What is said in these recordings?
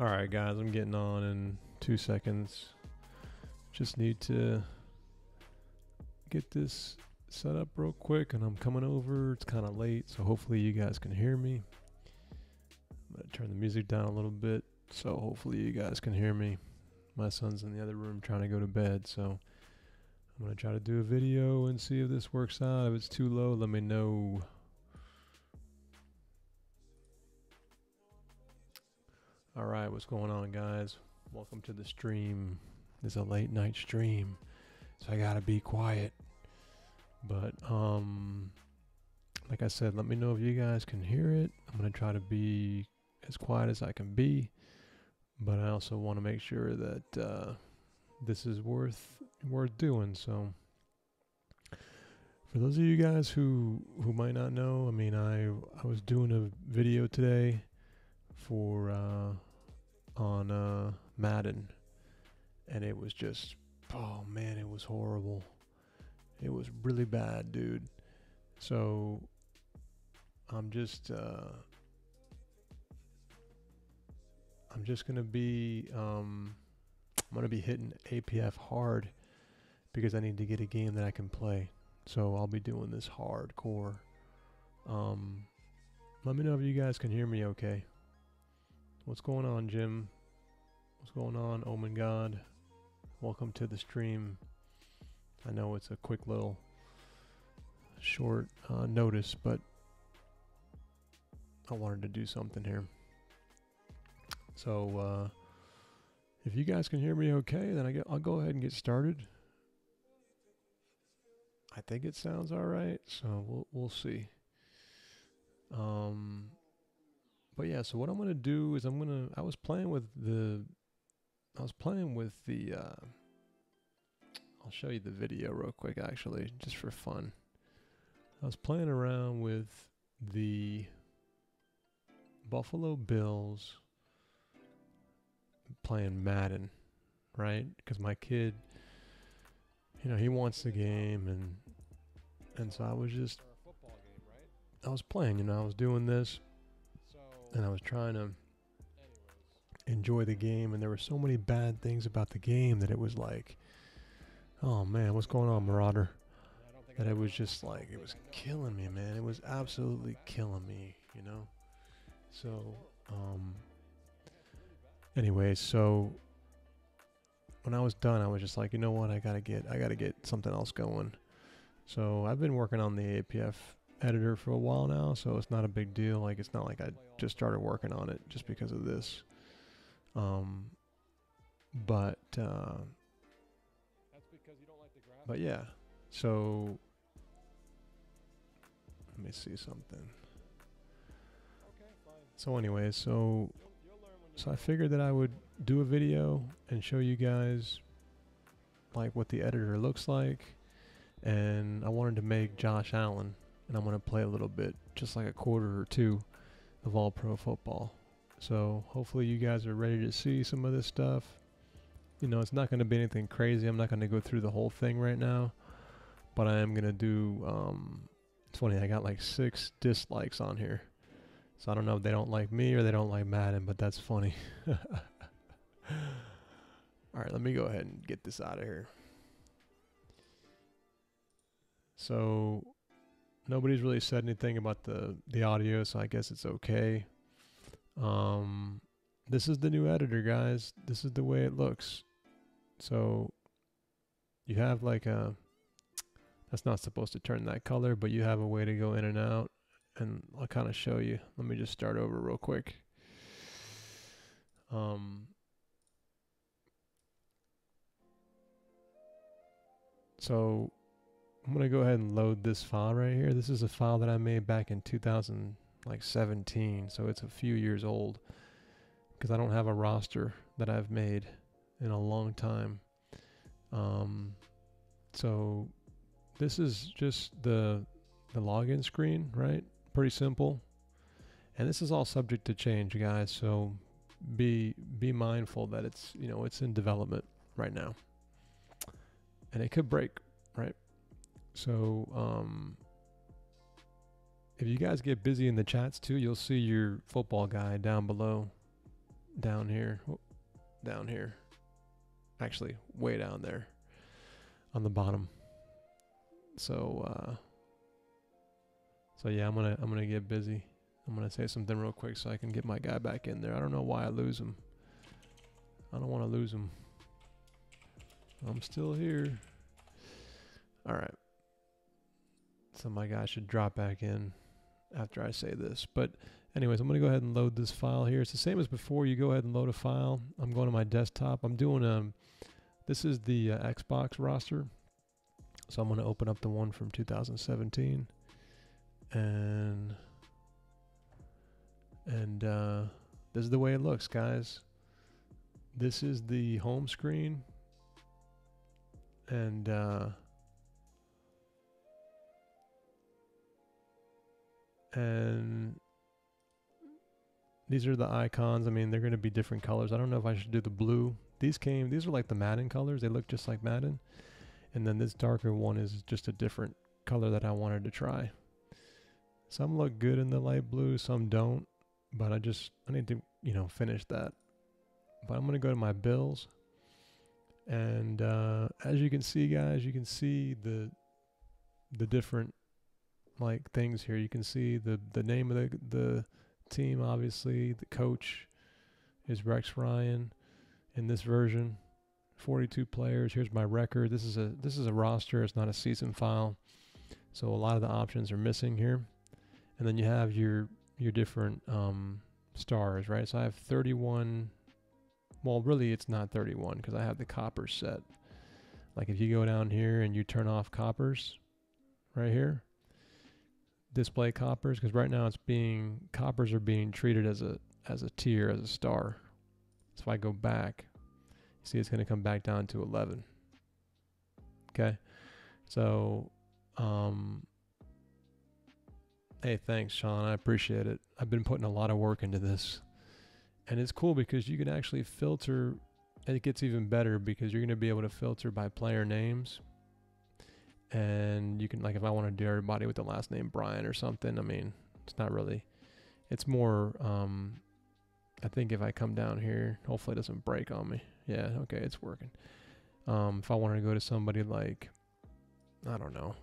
Alright guys, I'm getting on in 2 seconds. Just need to get this set up real quick and I'm coming over. It's kind of late, so hopefully you guys can hear me. I'm going to turn the music down a little bit, so hopefully you guys can hear me. My son's in the other room trying to go to bed, so I'm going to try to do a video and see if this works out. If it's too low, let me know. Alright, what's going on guys? Welcome to the stream. This is a late night stream, so I gotta be quiet. But like I said, let me know if you guys can hear it. I'm gonna try to be as quiet as I can be, but I also want to make sure that this is worth doing. So for those of you guys who might not know, I mean, I was doing a video today for on MADDEN, and it was just, oh man, it was horrible. It was really bad, dude. So I'm just gonna be I'm gonna be hitting APF hard because I need to get a game that I can play. So I'll be doing this hardcore. Let me know if you guys can hear me okay. What's going on, Jim? What's going on, Omen God? Welcome to the stream. I know it's a quick little short notice, but I wanted to do something here. So if you guys can hear me okay, then I'll go ahead and get started. I think it sounds all right, so we'll see. But yeah, so what I'm gonna do is I was playing with the I'll show you the video real quick actually, just for fun. I was playing around with the Buffalo Bills playing Madden, right? Because my kid, you know, he wants the game, and so I was playing, you know, I was doing this, and I was trying to enjoy the game, and there were so many bad things about the game that it was like, oh man, what's going on, Marauder? That it was just like, it was killing me, man. It was absolutely killing me, you know? So, anyway, so when I was done, I was just like, you know what, I gotta get something else going. So I've been working on the APF editor for a while now, so it's not a big deal. Like, it's not like I just started working on it just because of this. But yeah, so let me see something. So anyways, so I figured that I would do a video and show you guys like what the editor looks like, and I wanted to make Josh Allen, and I'm going to play a little bit, just like a quarter or two of All Pro Football. So hopefully you guys are ready to see some of this stuff. You know, it's not going to be anything crazy. I'm not going to go through the whole thing right now, but I am going to do, it's funny, I got like 6 dislikes on here. So I don't know if they don't like me or they don't like Madden, but that's funny. Alright, let me go ahead and get this out of here. So nobody's really said anything about the audio, so I guess it's okay. This is the new editor, guys. This is the way it looks. So you have like a, that's not supposed to turn that color, but you have a way to go in and out, and I'll kind of show you. Let me just start over real quick. So I'm gonna go ahead and load this file right here. This is a file that I made back in 2017, so it's a few years old because I don't have a roster that I've made in a long time. So this is just the login screen, right? Pretty simple. And this is all subject to change, guys, so be mindful that it's, you know, it's in development right now. And it could break, right? So if you guys get busy in the chats too, you'll see your football guy down below. down here. Oh, down here. Actually, way down there on the bottom. So yeah, I'm gonna get busy. I'm gonna say something real quick so I can get my guy back in there. I don't know why I lose him. I don't want to lose him. I'm still here. All right. So my guy should drop back in after I say this. But anyways, I'm going to go ahead and load this file here. It's the same as before. You go ahead and load a file. I'm going to my desktop. I'm doing this is the Xbox roster. So I'm going to open up the one from 2017. And this is the way it looks, guys. This is the home screen. And these are the icons. I mean, they're going to be different colors. I don't know if I should do the blue. These are like the Madden colors. They look just like Madden. And then this darker one is just a different color that I wanted to try. Some look good in the light blue, some don't. But I need to, finish that. But I'm going to go to my bills. And as you can see, guys, you can see the different things here. You can see the name of the team, obviously. The coach is Rex Ryan in this version. 42 players. Here's my record. This is a roster. It's not a season file. So a lot of the options are missing here. And then you have your different stars, right? So I have 31. Well, really it's not 31 because I have the coppers set. Like if you go down here and you turn off coppers right here, display coppers, because right now coppers are being treated as a tier, as a star. So if I go back, you see it's going to come back down to 11. Okay. So, hey, thanks, Sean. I appreciate it. I've been putting a lot of work into this. And it's cool because you can actually filter, and it gets even better because you're going to be able to filter by player names. And you can, if I want to do everybody with the last name Brian or something, I mean, it's not really, it's more, I think if I come down here, hopefully it doesn't break on me. Yeah, okay, it's working. If I wanted to go to somebody like, I don't know,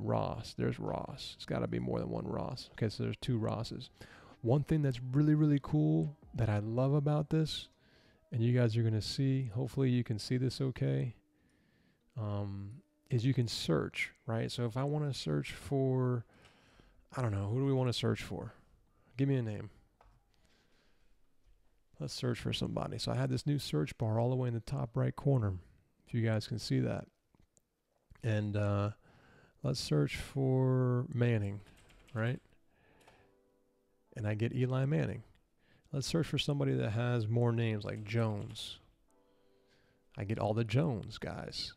Ross, there's Ross. It's got to be more than one Ross. Okay, so there's 2 Rosses. One thing that's really, really cool that I love about this, and you guys are going to see, hopefully you can see this okay, is you can search, right? So if I want to search for, I don't know, who do we want to search for? Give me a name. Let's search for somebody. So I had this new search bar all the way in the top right corner, if you guys can see that. And let's search for Manning, right? And I get Eli Manning. Let's search for somebody that has more names like Jones. I get all the Jones guys,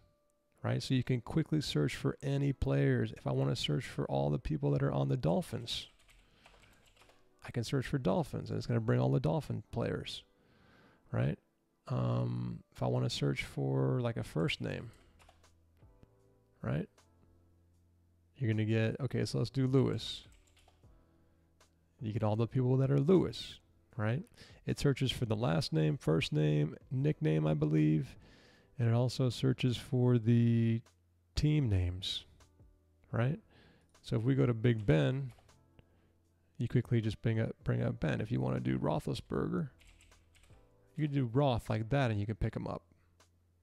right? So you can quickly search for any players. If I want to search for all the people that are on the Dolphins, I can search for Dolphins, and it's going to bring all the Dolphin players, right? If I want to search for a first name, right? You're going to get, okay, so let's do Lewis. You get all the people that are Lewis, right? It searches for the last name, first name, nickname, I believe, and it also searches for the team names, right? So if we go to Big Ben, you quickly just bring up Ben. If you want to do Roethlisberger, you can do Roth like that, and you can pick him up.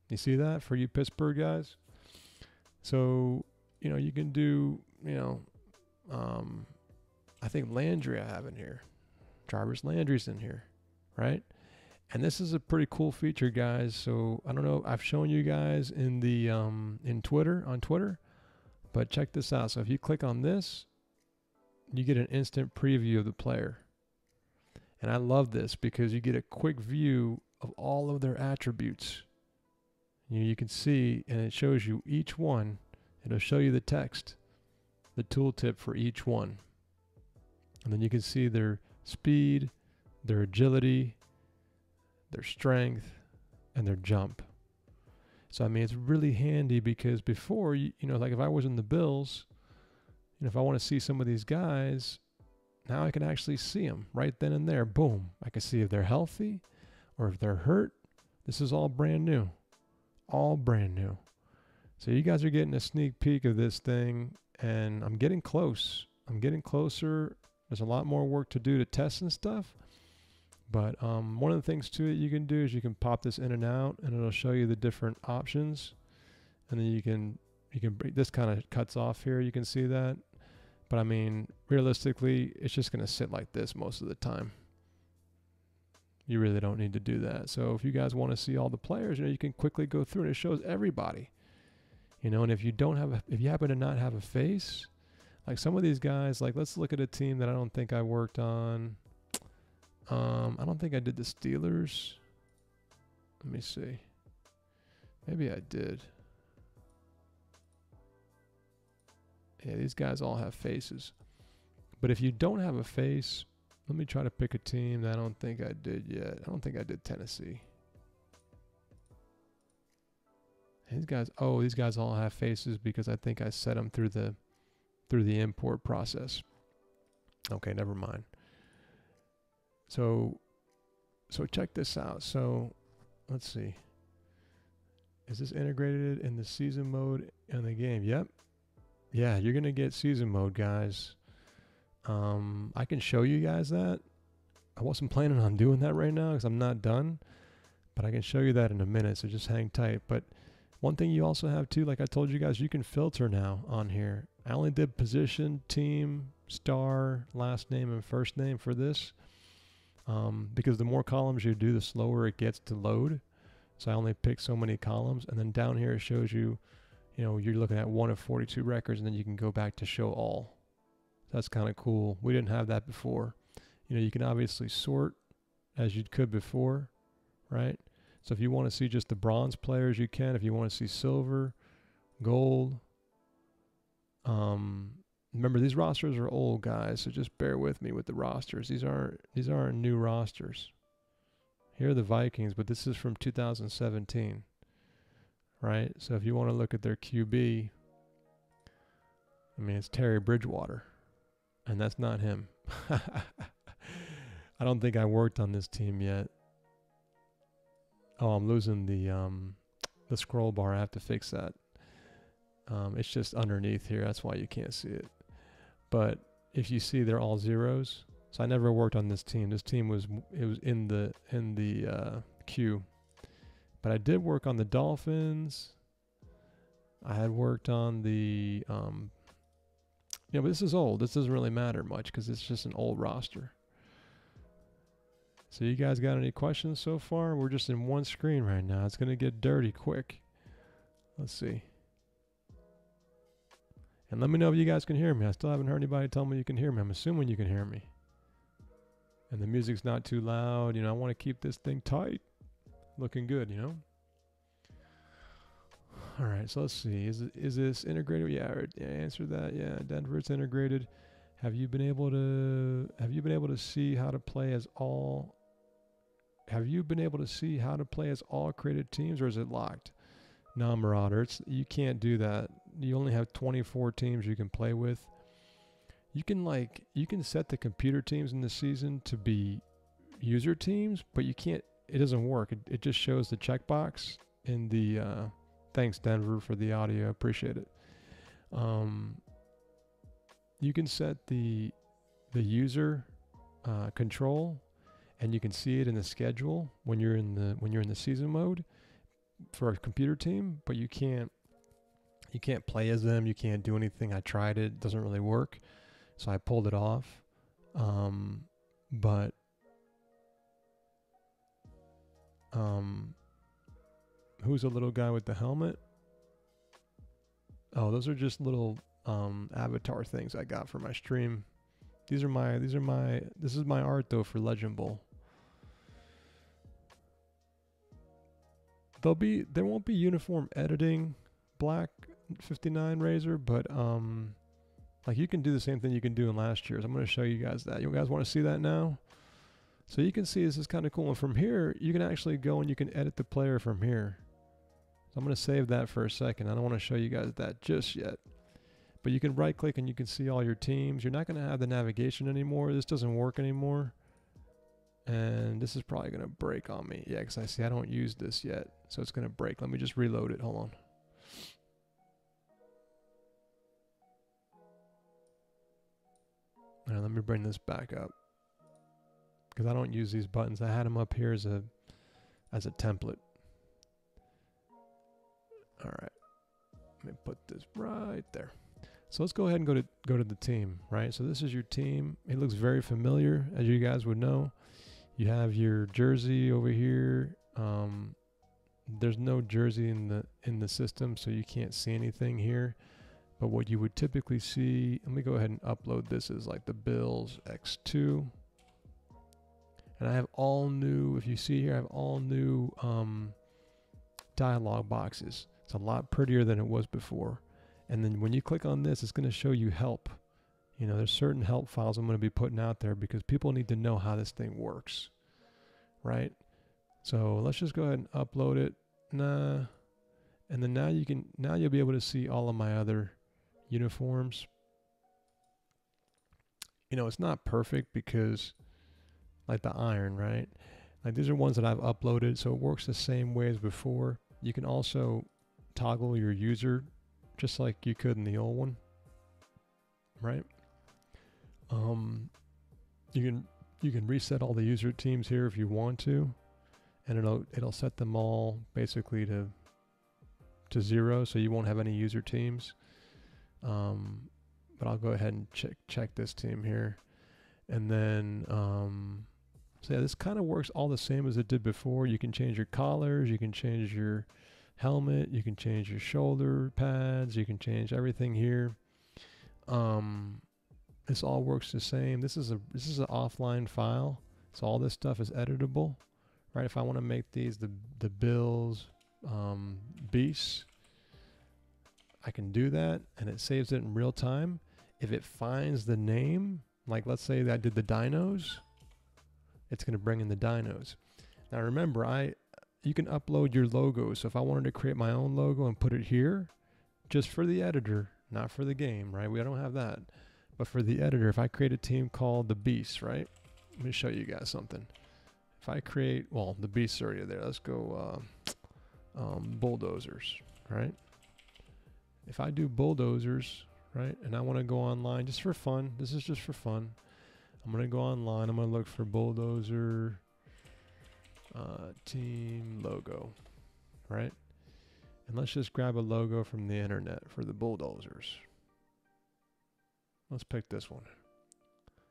You see that for you Pittsburgh guys? So, you can do, I think Landry I have in here. Jarvis Landry's in here, right? And this is a pretty cool feature, guys. So I don't know, I've shown you guys in the on Twitter, but check this out. So if you click on this, you get an instant preview of the player. And I love this because you get a quick view of all of their attributes. You can see, and it shows you each one. It'll show you the text, the tooltip for each one. And then you can see their speed, their agility, their strength, and their jump. So, I mean, it's really handy because before, if I was in the Bills, if I want to see some of these guys, now I can actually see them right then and there. Boom. I can see if they're healthy. or if they're hurt, this is all brand new. All brand new. So you guys are getting a sneak peek of this thing, and I'm getting close. I'm getting closer. There's a lot more work to do to test and stuff. But one of the things to it you can do is you can pop this in and out, and it'll show you the different options. And then you can this kind of cuts off here. You can see that. But I mean, realistically, it's just going to sit like this most of the time. You really don't need to do that. So if you guys want to see all the players, you can quickly go through, and it shows everybody. And if you if you happen to not have a face, like some of these guys, like let's look at a team that I don't think I worked on. I don't think I did the Steelers. Let me see. Maybe I did. Yeah, these guys all have faces. But if you don't have a face, let me try to pick a team that I don't think I did yet. I don't think I did Tennessee. These guys all have faces because I think I set them through the import process. Okay, never mind. So check this out. So let's see. Is this integrated in the season mode in the game? Yep. Yeah, you're gonna get season mode, guys. I can show you guys that. I wasn't planning on doing that right now because I'm not done, but I can show you that in a minute, so just hang tight. But one thing you also have too, like I told you guys, you can filter now on here. I only did position, team, star, last name, and first name for this because the more columns you do, the slower it gets to load. So I only picked so many columns, and then down here it shows you, you're looking at 1 of 42 records, and then you can go back to show all. That's kind of cool. We didn't have that before. You can obviously sort as you could before, right? So if you want to see just the bronze players, you can. If you want to see silver, gold. Remember, these rosters are old, guys, so just bear with me with the rosters. These aren't new rosters. Here are the Vikings, but this is from 2017, right? So if you want to look at their QB, I mean, it's Terry Bridgewater, and that's not him. I don't think I worked on this team yet. Oh, I'm losing the scroll bar. I have to fix that. It's just underneath here. That's why you can't see it. But if you see, they're all zeros. So I never worked on this team. This team was in the queue. But I did work on the Dolphins. I had worked on the but this is old. This doesn't really matter much because it's just an old roster. So you guys got any questions so far? We're just in one screen right now. It's going to get dirty quick. Let's see. And let me know if you guys can hear me. I still haven't heard anybody tell me you can hear me. I'm assuming you can hear me. And the music's not too loud. I want to keep this thing tight. Looking good, All right, so let's see. Is this integrated? Yeah, answer that. Yeah, Denver, it's integrated. Have you been able to see how to play as all? Have you been able to see how to play as all created teams, or is it locked? No, Marauder, you can't do that. You only have 24 teams you can play with. You can set the computer teams in the season to be user teams, but you can't. It doesn't work. It just shows the checkbox in the. Thanks, Denver, for the audio. Appreciate it. You can set the user control, and you can see it in the schedule when you're in the season mode for a computer team, but you can't play as them. You can't do anything. I tried it. It doesn't really work, so I pulled it off. Who's the little guy with the helmet? Oh, those are just little avatar things I got for my stream. This is my art though for Legend Bowl. There won't be uniform editing, Black 59 Razor, but like you can do the same thing you can do in last year's. I'm going to show you guys that. You guys want to see that now? So you can see this is kind of cool. And from here, you can actually go and you can edit the player from here. So I'm going to save that for a second. I don't want to show you guys that just yet. But you can right click and you can see all your teams. You're not going to have the navigation anymore. This doesn't work anymore. And this is probably going to break on me. Yeah, because I see I don't use this yet. So it's going to break. Let me just reload it. Hold on. All right, let me bring this back up. Because I don't use these buttons. I had them up here as a template. All right. Let me put this right there. So let's go ahead and go to the team, right? So this is your team. It looks very familiar, as you guys would know. You have your jersey over here. There's no jersey in the system, so you can't see anything here. But what you would typically see, let me go ahead and upload this as like the Bills X2. And I have all new, if you see here, I have all new dialog boxes. It's a lot prettier than it was before. And then when you click on this, it's going to show you help. You know, there's certain help files I'm going to be putting out there because people need to know how this thing works, right? So let's just go ahead and upload it. And then now you'll be able to see all of my other uniforms. You know, it's not perfect because like the iron, right? Like these are ones that I've uploaded, so it works the same way as before. You can also toggle your user just like you could in the old one, right? You can reset all the user teams here if you want to, and it'll set them all basically to 0, so you won't have any user teams. But I'll go ahead and check this team here, and then so yeah, this kind of works all the same as it did before. You can change your collars, you can change your helmet, you can change your shoulder pads, you can change everything here. This all works the same. This is an offline file, so all this stuff is editable, right? If I want to make these the Bills beasts, I can do that, and it saves it in real time. If it finds the name, like let's say that I did the dinos, it's going to bring in the dinos. Now remember, you can upload your logo. So if I wanted to create my own logo and put it here, just for the editor, not for the game, right? We don't have that. But for the editor, if I create a team called the Beasts, right? Let me show you guys something. If I create, well, the Beasts are already there. Let's go bulldozers, right? If I do bulldozers, right, and I want to go online just for fun, this is just for fun. I'm going to go online. I'm going to look for bulldozer team logo, right? And let's just grab a logo from the internet for the bulldozers. Let's pick this one.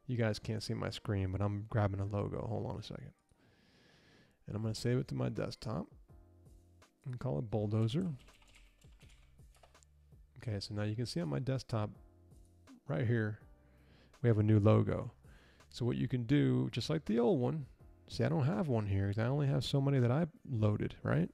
You guys can't see my screen, but I'm grabbing a logo. Hold on a second. And I'm going to save it to my desktop and call it bulldozer. Okay, so now you can see on my desktop right here, we have a new logo. So what you can do, just like the old one, see, I don't have one here because I only have so many that I loaded, right?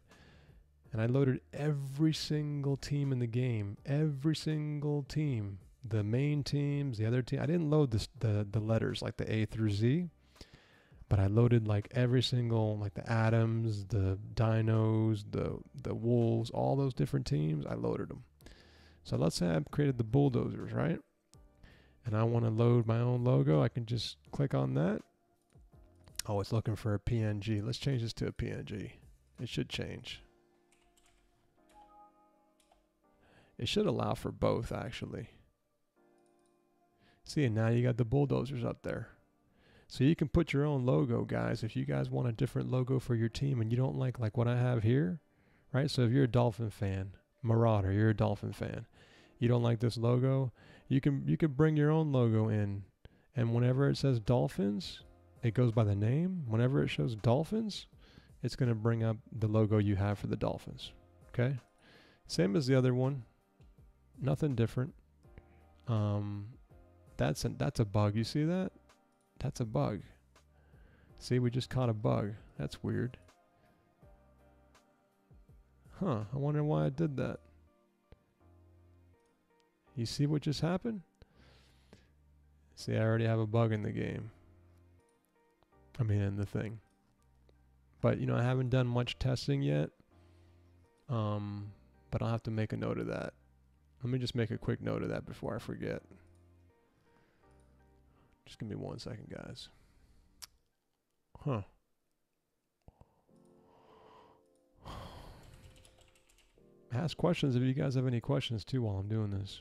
And I loaded every single team in the game, every single team, the main teams, the other team. I didn't load the letters like the A through Z, but I loaded like every single, like the Adams, the Dinos, the Wolves, all those different teams. I loaded them. So let's say I've created the bulldozers, right? And I want to load my own logo. I can just click on that. Oh, it's looking for a PNG. Let's change this to a PNG. It should change. It should allow for both, actually. See, and now you got the bulldozers up there. So you can put your own logo, guys. If you guys want a different logo for your team and you don't like what I have here, right? So if you're a Dolphin fan, Marauder, you're a Dolphin fan, you don't like this logo, you can bring your own logo in, and whenever it says Dolphins, it goes by the name. Whenever it shows Dolphins, it's going to bring up the logo you have for the Dolphins. Okay, same as the other one, nothing different. That's a bug. You see that? That's a bug. See, we just caught a bug. That's weird. Huh, I wonder why I did that. You see what just happened? See, I already have a bug in the game. I mean, in the thing. But, you know, I haven't done much testing yet. But I'll have to make a note of that. Let me just make a quick note of that before I forget. Just give me 1 second, guys. Huh. Ask questions if you guys have any questions too while I'm doing this.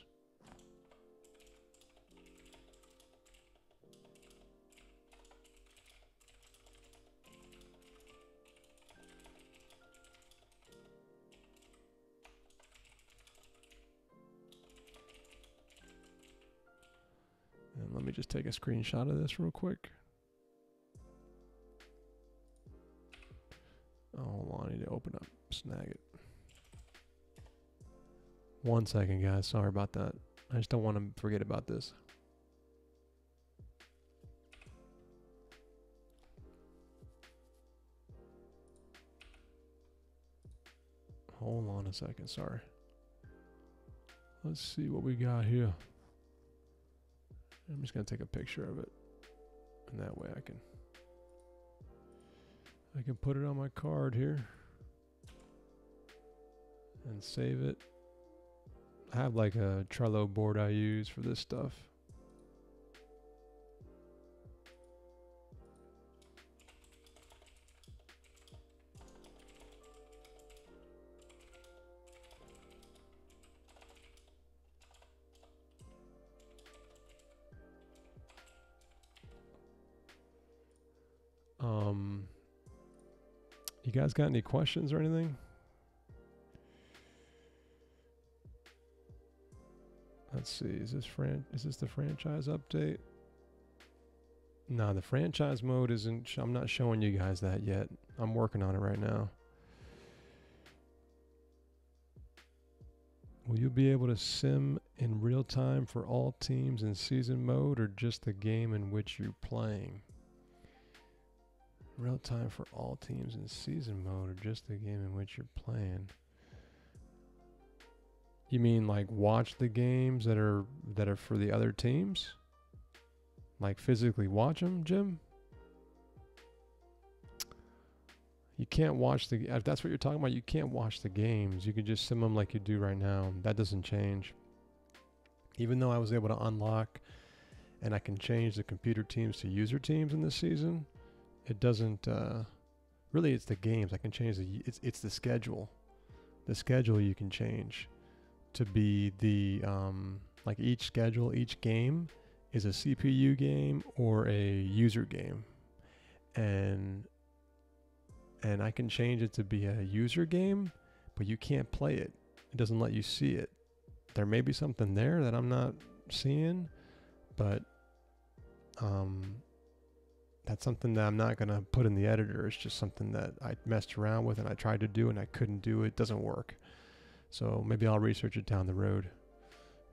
And let me just take a screenshot of this real quick. Oh, hold on, I need to open up Snagit. 1 second, guys. Sorry about that. I just don't want to forget about this. Hold on a second. Sorry. Let's see what we got here. I'm just going to take a picture of it. And that way I can put it on my card here. And save it. I have like a Trello board I use for this stuff. You guys got any questions or anything? Let's see, is this the franchise update? No, the franchise mode isn't, I'm not showing you guys that yet. I'm working on it right now. Will you be able to sim in real time for all teams in season mode or just the game in which you're playing? Real time for all teams in season mode or just the game in which you're playing? You mean like watch the games that are for the other teams? Like physically watch them, Jim? You can't watch the, if that's what you're talking about, you can't watch the games. You can just sim them like you do right now. That doesn't change. Even though I was able to unlock and I can change the computer teams to user teams in this season, it doesn't, really it's the games. I can change it's the schedule. The schedule you can change to be the, like each game is a CPU game or a user game. And I can change it to be a user game, but you can't play it. It doesn't let you see it. There may be something there that I'm not seeing, but that's something that I'm not going to put in the editor. It's just something that I messed around with and I tried to do and I couldn't do it. It doesn't work. So maybe I'll research it down the road.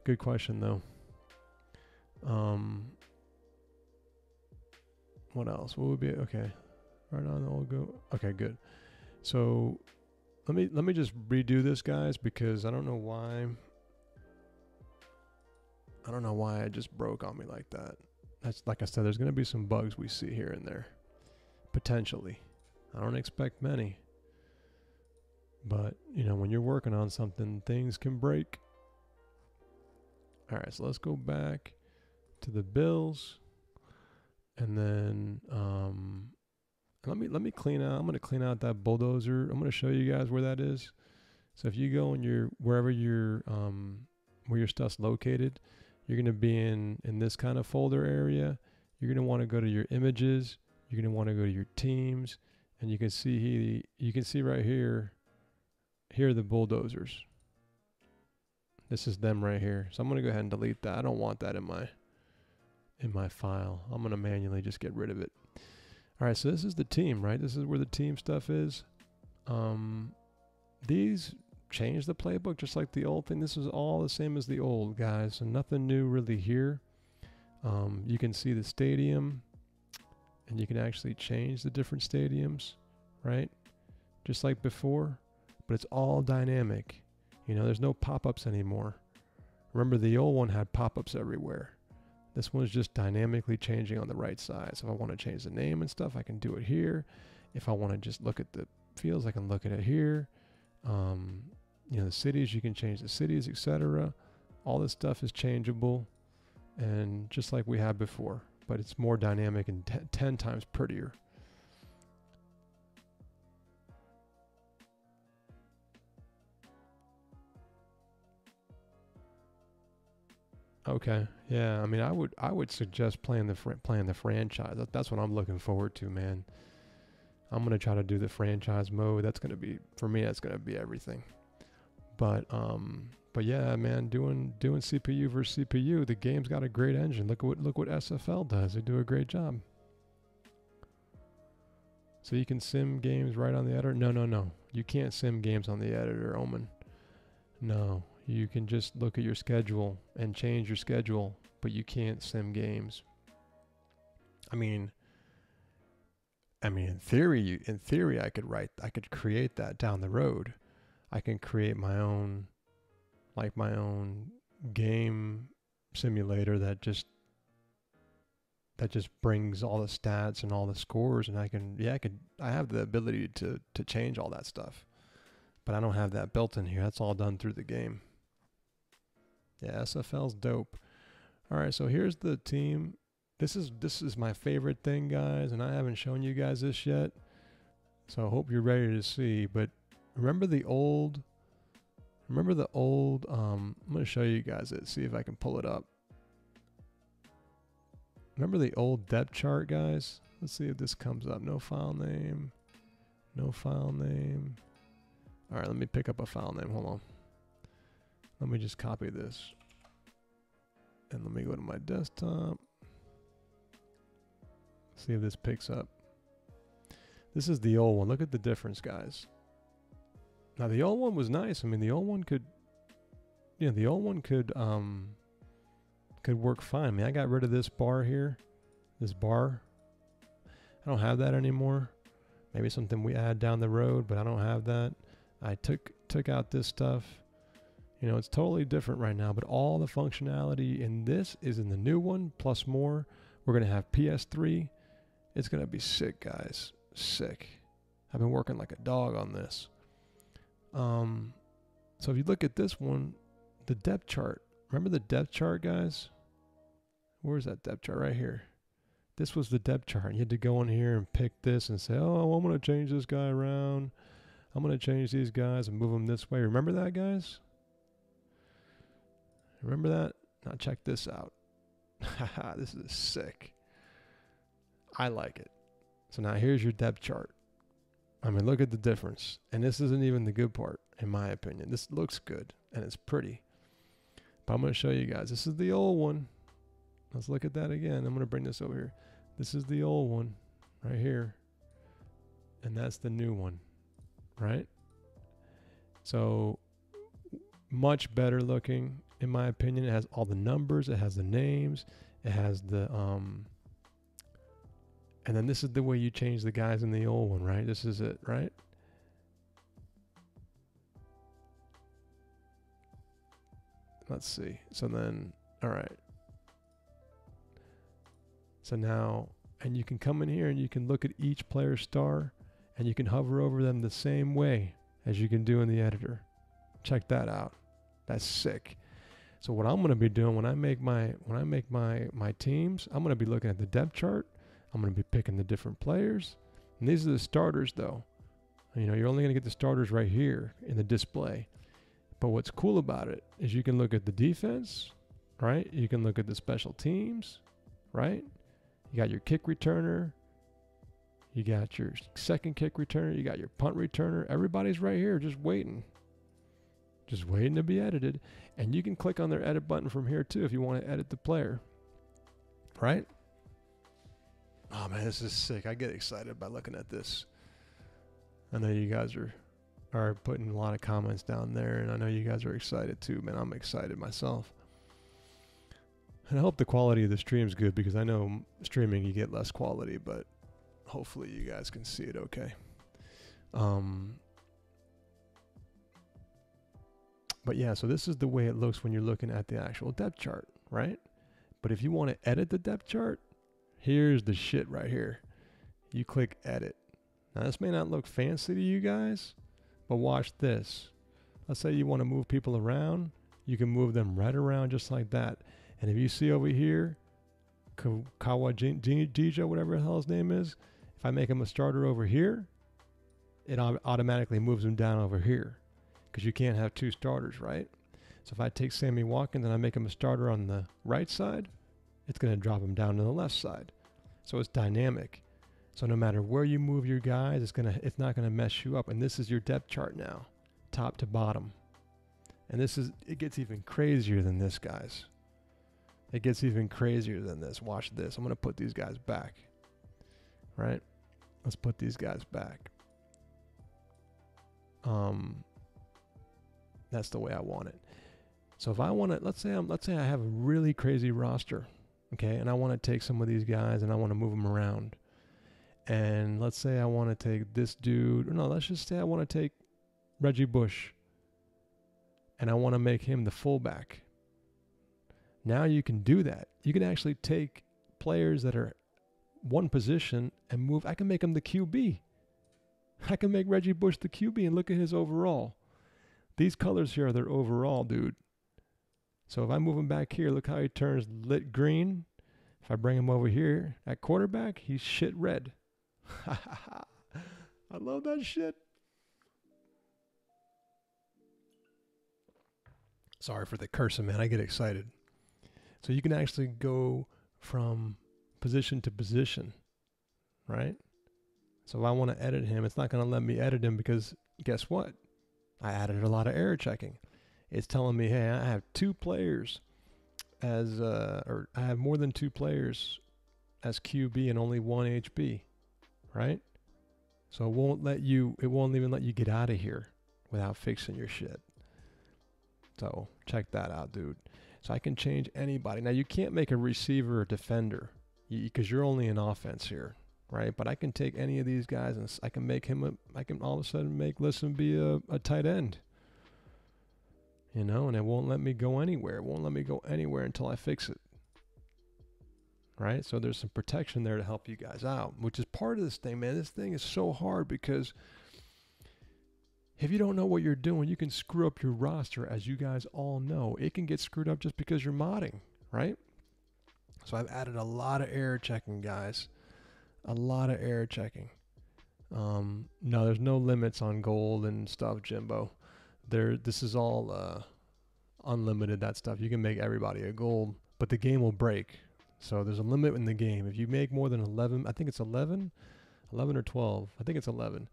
Good question though. What else? What would be, okay. Right on, we'll go. Okay, good. So let me just redo this, guys, because I don't know why it just broke on me like that. That's, like I said, there's going to be some bugs we see here and there. Potentially. I don't expect many. But, you know, when you're working on something, things can break. All right, so let's go back to the bills. And then let me clean out. I'm going to clean out that bulldozer. I'm going to show you guys where that is. So if you go in wherever your stuff's located, you're going to be in this kind of folder area. You're going to want to go to your images. You're going to want to go to your teams, and you can see right here. Here are the bulldozers. This is them right here. So I'm going to go ahead and delete that. I don't want that in my file. I'm going to manually just get rid of it. All right, so this is the team, right? This is where the team stuff is. These change the playbook just like the old thing. This is all the same as the old, guys. So nothing new really here. You can see the stadium, and you can actually change the different stadiums, right? Just like before, but it's all dynamic. You know, there's no pop-ups anymore. Remember, the old one had pop-ups everywhere. This one's just dynamically changing on the right side. So if I want to change the name and stuff, I can do it here. If I want to just look at the fields, I can look at it here. You know, the cities, you can change the cities, etc. All this stuff is changeable, and just like we had before, but it's more dynamic and 10 times prettier. Okay. Yeah. I mean, I would suggest playing the franchise. That's what I'm looking forward to, man. I'm gonna try to do the franchise mode. That's gonna be, for me, that's gonna be everything. But yeah, man, doing CPU versus CPU. The game's got a great engine. Look what SFL does. They do a great job. So you can sim games right on the editor. No. You can't sim games on the editor, Omen. No. You can just look at your schedule and change your schedule, but you can't sim games. I mean, in theory, I could create that down the road. I can create my own game simulator that just brings all the stats and all the scores, and I have the ability to change all that stuff. But I don't have that built in here. That's all done through the game. Yeah, SFL's dope. All right, so here's the team. This is my favorite thing, guys, and I haven't shown you guys this yet. So I hope you're ready to see. But remember the old I'm going to show you guys it, see if I can pull it up. Remember the old depth chart, guys? Let's see if this comes up. No file name. No file name. All right, let me pick up a file name. Hold on. Let me just copy this. And let me go to my desktop. See if this picks up. This is the old one. Look at the difference, guys. Now the old one was nice. I mean, the old one could work fine. I mean, I got rid of this bar here. This bar. I don't have that anymore. Maybe something we add down the road, but I don't have that. I took out this stuff. You know, it's totally different right now, but all the functionality in this is in the new one, plus more. We're going to have PS3. It's going to be sick, guys. Sick. I've been working like a dog on this. So if you look at this one, the depth chart. Remember the depth chart, guys? Where's that depth chart? Right here. This was the depth chart. You had to go in here and pick this and say, oh, I'm going to change this guy around. I'm going to change these guys and move them this way. Remember that, guys? Remember that? Now check this out. Haha, this is sick. I like it. So now here's your depth chart. I mean, look at the difference. And this isn't even the good part, in my opinion. This looks good, and it's pretty. But I'm going to show you guys. This is the old one. Let's look at that again. I'm going to bring this over here. This is the old one right here. And that's the new one, right? So much better looking, in my opinion. It has all the numbers. It has the names. It has the... And then this is the way you change the guys in the old one, right? This is it, right? Let's see. So then, all right. So now, and you can come in here and you can look at each player's star and you can hover over them the same way as you can do in the editor. Check that out. That's sick. So what I'm going to be doing when I make my teams, I'm going to be looking at the depth chart. I'm going to be picking the different players. And these are the starters, though. You know, you're only going to get the starters right here in the display. But what's cool about it is you can look at the defense, right? You can look at the special teams, right? You got your kick returner. You got your second kick returner. You got your punt returner. Everybody's right here just waiting. Just waiting to be edited. And you can click on their edit button from here, too, if you want to edit the player, right? Oh man, this is sick. I get excited by looking at this. I know you guys are putting a lot of comments down there, and I know you guys are excited too, man. I'm excited myself. And I hope the quality of the stream's good, because I know streaming you get less quality, but hopefully you guys can see it okay. But yeah, so this is the way it looks when you're looking at the actual depth chart, right? But if you want to edit the depth chart, here's the shit right here. You click edit. Now this may not look fancy to you guys, but watch this. Let's say you want to move people around. You can move them right around just like that. And if you see over here, Kawajija, whatever the hell his name is, if I make him a starter over here, it automatically moves him down over here, because you can't have two starters, right? So if I take Sammy Watkins and I make him a starter on the right side, it's going to drop him down to the left side. So it's dynamic. So no matter where you move your guys, it's not going to mess you up. And this is your depth chart now, top to bottom. And it gets even crazier than this, guys. It gets even crazier than this. Watch this. I'm going to put these guys back. Right? Let's put these guys back. That's the way I want it. So if I want to, let's say I have a really crazy roster, okay, and I want to take some of these guys and I want to move them around. And let's say I want to take this dude, or no, let's just say I want to take Reggie Bush and I want to make him the fullback. Now you can do that. You can actually take players that are one position and move. I can make him the QB. I can make Reggie Bush the QB and look at his overall. These colors here are their overall, dude. So if I move him back here, look how he turns lit green. If I bring him over here at quarterback, he's shit red. I love that shit. Sorry for the cursing, man. I get excited. So you can actually go from position to position, right? So if I want to edit him, it's not going to let me edit him because guess what? I added a lot of error checking. It's telling me, hey, I have two players as, or I have more than two players as QB and only one HB, right? So it won't even let you get out of here without fixing your shit. So check that out, dude. So I can change anybody. Now you can't make a receiver or defender because you're only in offense here, right? But I can take any of these guys and I can make him I can all of a sudden make Listen be a tight end. You know, and it won't let me go anywhere. It won't let me go anywhere until I fix it. Right? So there's some protection there to help you guys out, which is part of this thing, man. This thing is so hard because if you don't know what you're doing, you can screw up your roster, as you guys all know. It can get screwed up just because you're modding, right? So I've added a lot of error checking, guys. A lot of error checking. No, there's no limits on gold and stuff, Jimbo. This is all unlimited, that stuff. You can make everybody a gold, but the game will break. So there's a limit in the game. If you make more than 11, I think it's 11 or 12. I think it's 11.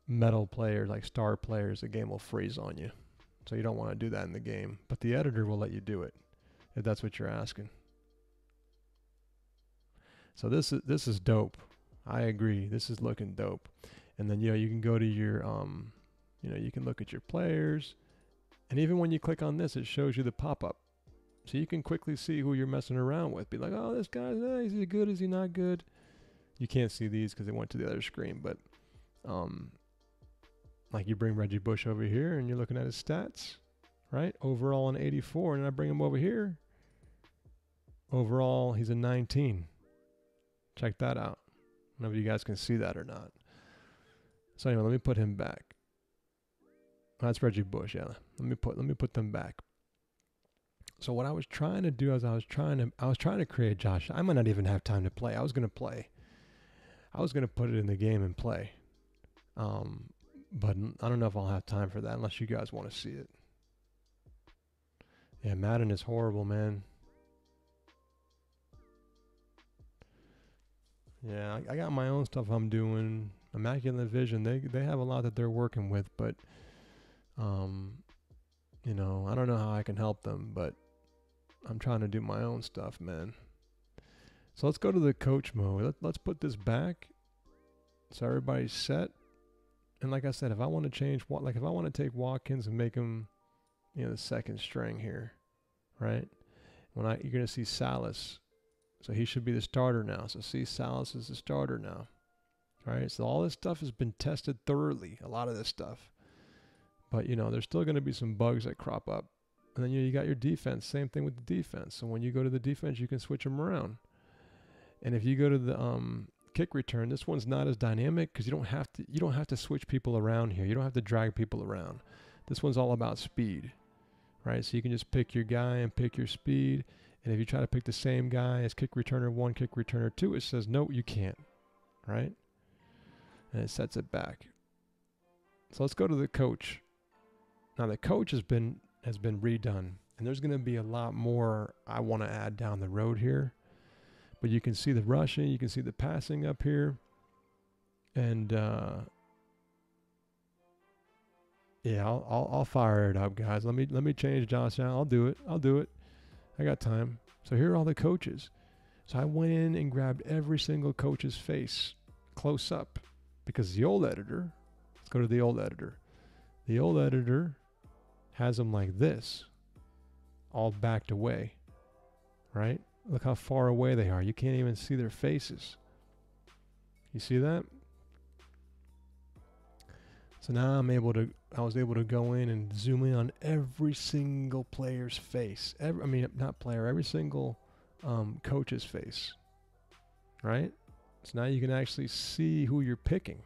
Metal players, like star players, the game will freeze on you. So you don't want to do that in the game. But the editor will let you do it, if that's what you're asking. So this is dope. I agree. This is looking dope. And then, you know, you can go to your, you know, you can look at your players. And even when you click on this, it shows you the pop-up. So you can quickly see who you're messing around with. Be like, oh, this guy's, is he good? Is he not good? You can't see these because they went to the other screen. But, like you bring Reggie Bush over here and you're looking at his stats, right? Overall an 84, and I bring him over here. Overall, he's a 19. Check that out. I don't know if you guys can see that or not. So anyway, let me put him back. That's Reggie Bush, yeah. Let me put them back. So what I was trying to do is I was trying to create Josh. I might not even have time to play. I was gonna play. I was gonna put it in the game and play. But I don't know if I'll have time for that unless you guys want to see it. Yeah, Madden is horrible, man. Yeah, I got my own stuff I'm doing. Immaculate Vision, they have a lot that they're working with, but you know, I don't know how I can help them, but I'm trying to do my own stuff, man. So let's go to the coach mode. Let's put this back so everybody's set. And like I said, if I want to change, like if I want to take Watkins and make him, you know, the second string here, right? You're going to see Salas. So he should be the starter now. So see, Salas is the starter now. All right, so all this stuff has been tested thoroughly, a lot of this stuff. But, you know, there's still going to be some bugs that crop up. And then you got your defense, same thing with the defense. So when you go to the defense, you can switch them around. And if you go to the kick return, this one's not as dynamic because you don't have to switch people around here. You don't have to drag people around. This one's all about speed, right? So you can just pick your guy and pick your speed. And if you try to pick the same guy as kick returner 1, kick returner 2, it says, no, you can't, right? And it sets it back. So let's go to the coach. Now the coach has been has been redone. And there's going to be a lot more I want to add down the road here. But you can see the rushing, you can see the passing up here. And yeah, I'll fire it up, guys. Let me change Josh Allen. I'll do it. I got time. So here are all the coaches. So I went in and grabbed every single coach's face close up, because the old editor, let's go to the old editor. The old editor has them like this, all backed away, right? Look how far away they are. You can't even see their faces. You see that? So now I was able to go in and zoom in on every single player's face. Every single coach's face, right? So now you can actually see who you're picking.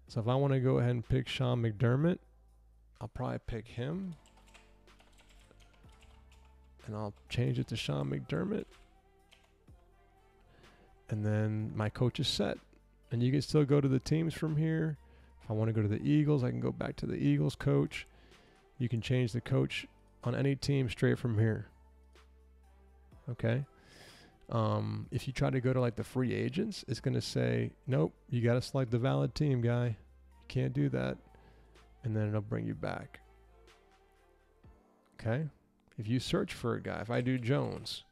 So if I want to go ahead and pick Sean McDermott, I'll probably pick him. And I'll change it to Sean McDermott. And then my coach is set. And you can still go to the teams from here. If I want to go to the Eagles, I can go back to the Eagles coach. You can change the coach on any team straight from here. Okay. If you try to go to like the free agents, it's going to say, nope, you got to select the valid team, guy. You can't do that. And then it'll bring you back. Okay. If you search for a guy, if I do Jones,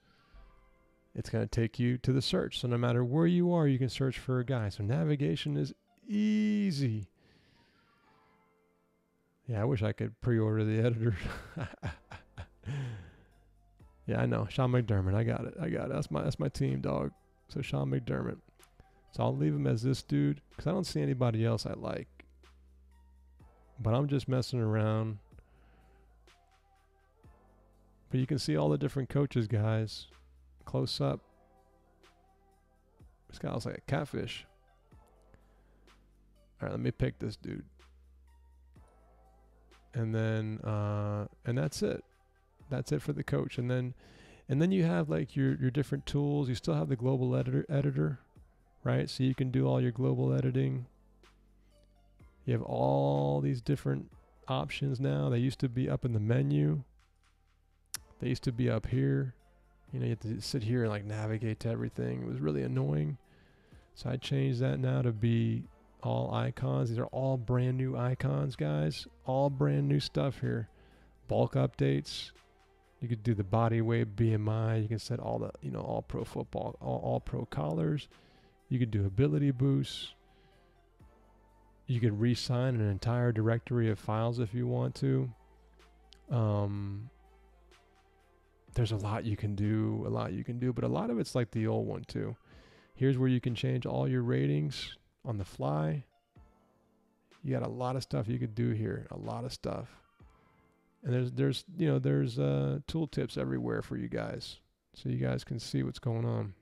it's going to take you to the search. So no matter where you are, you can search for a guy. So navigation is easy. Yeah, I wish I could pre-order the editor. Yeah, I know. Sean McDermott. I got it. That's my team, dog. So Sean McDermott. So I'll leave him as this dude because I don't see anybody else I like. But I'm just messing around. But you can see all the different coaches, guys. Close up. This guy looks like a catfish. All right, let me pick this dude. And then, and that's it. That's it for the coach. And then you have like your different tools. You still have the global editor, right? So you can do all your global editing. You have all these different options now. They used to be up in the menu. They used to be up here. You know, you have to sit here and like navigate to everything. It was really annoying. So I changed that now to be all icons. These are all brand new icons, guys. All brand new stuff here. Bulk updates. You could do the body weight, BMI. You can set all the, all pro football, all pro collars. You could do ability boosts. You could re-sign an entire directory of files if you want to. There's a lot you can do, but a lot of it's like the old one too. Here's where you can change all your ratings on the fly. You got a lot of stuff you could do here, a lot of stuff. And there's tooltips everywhere for you guys, so you guys can see what's going on.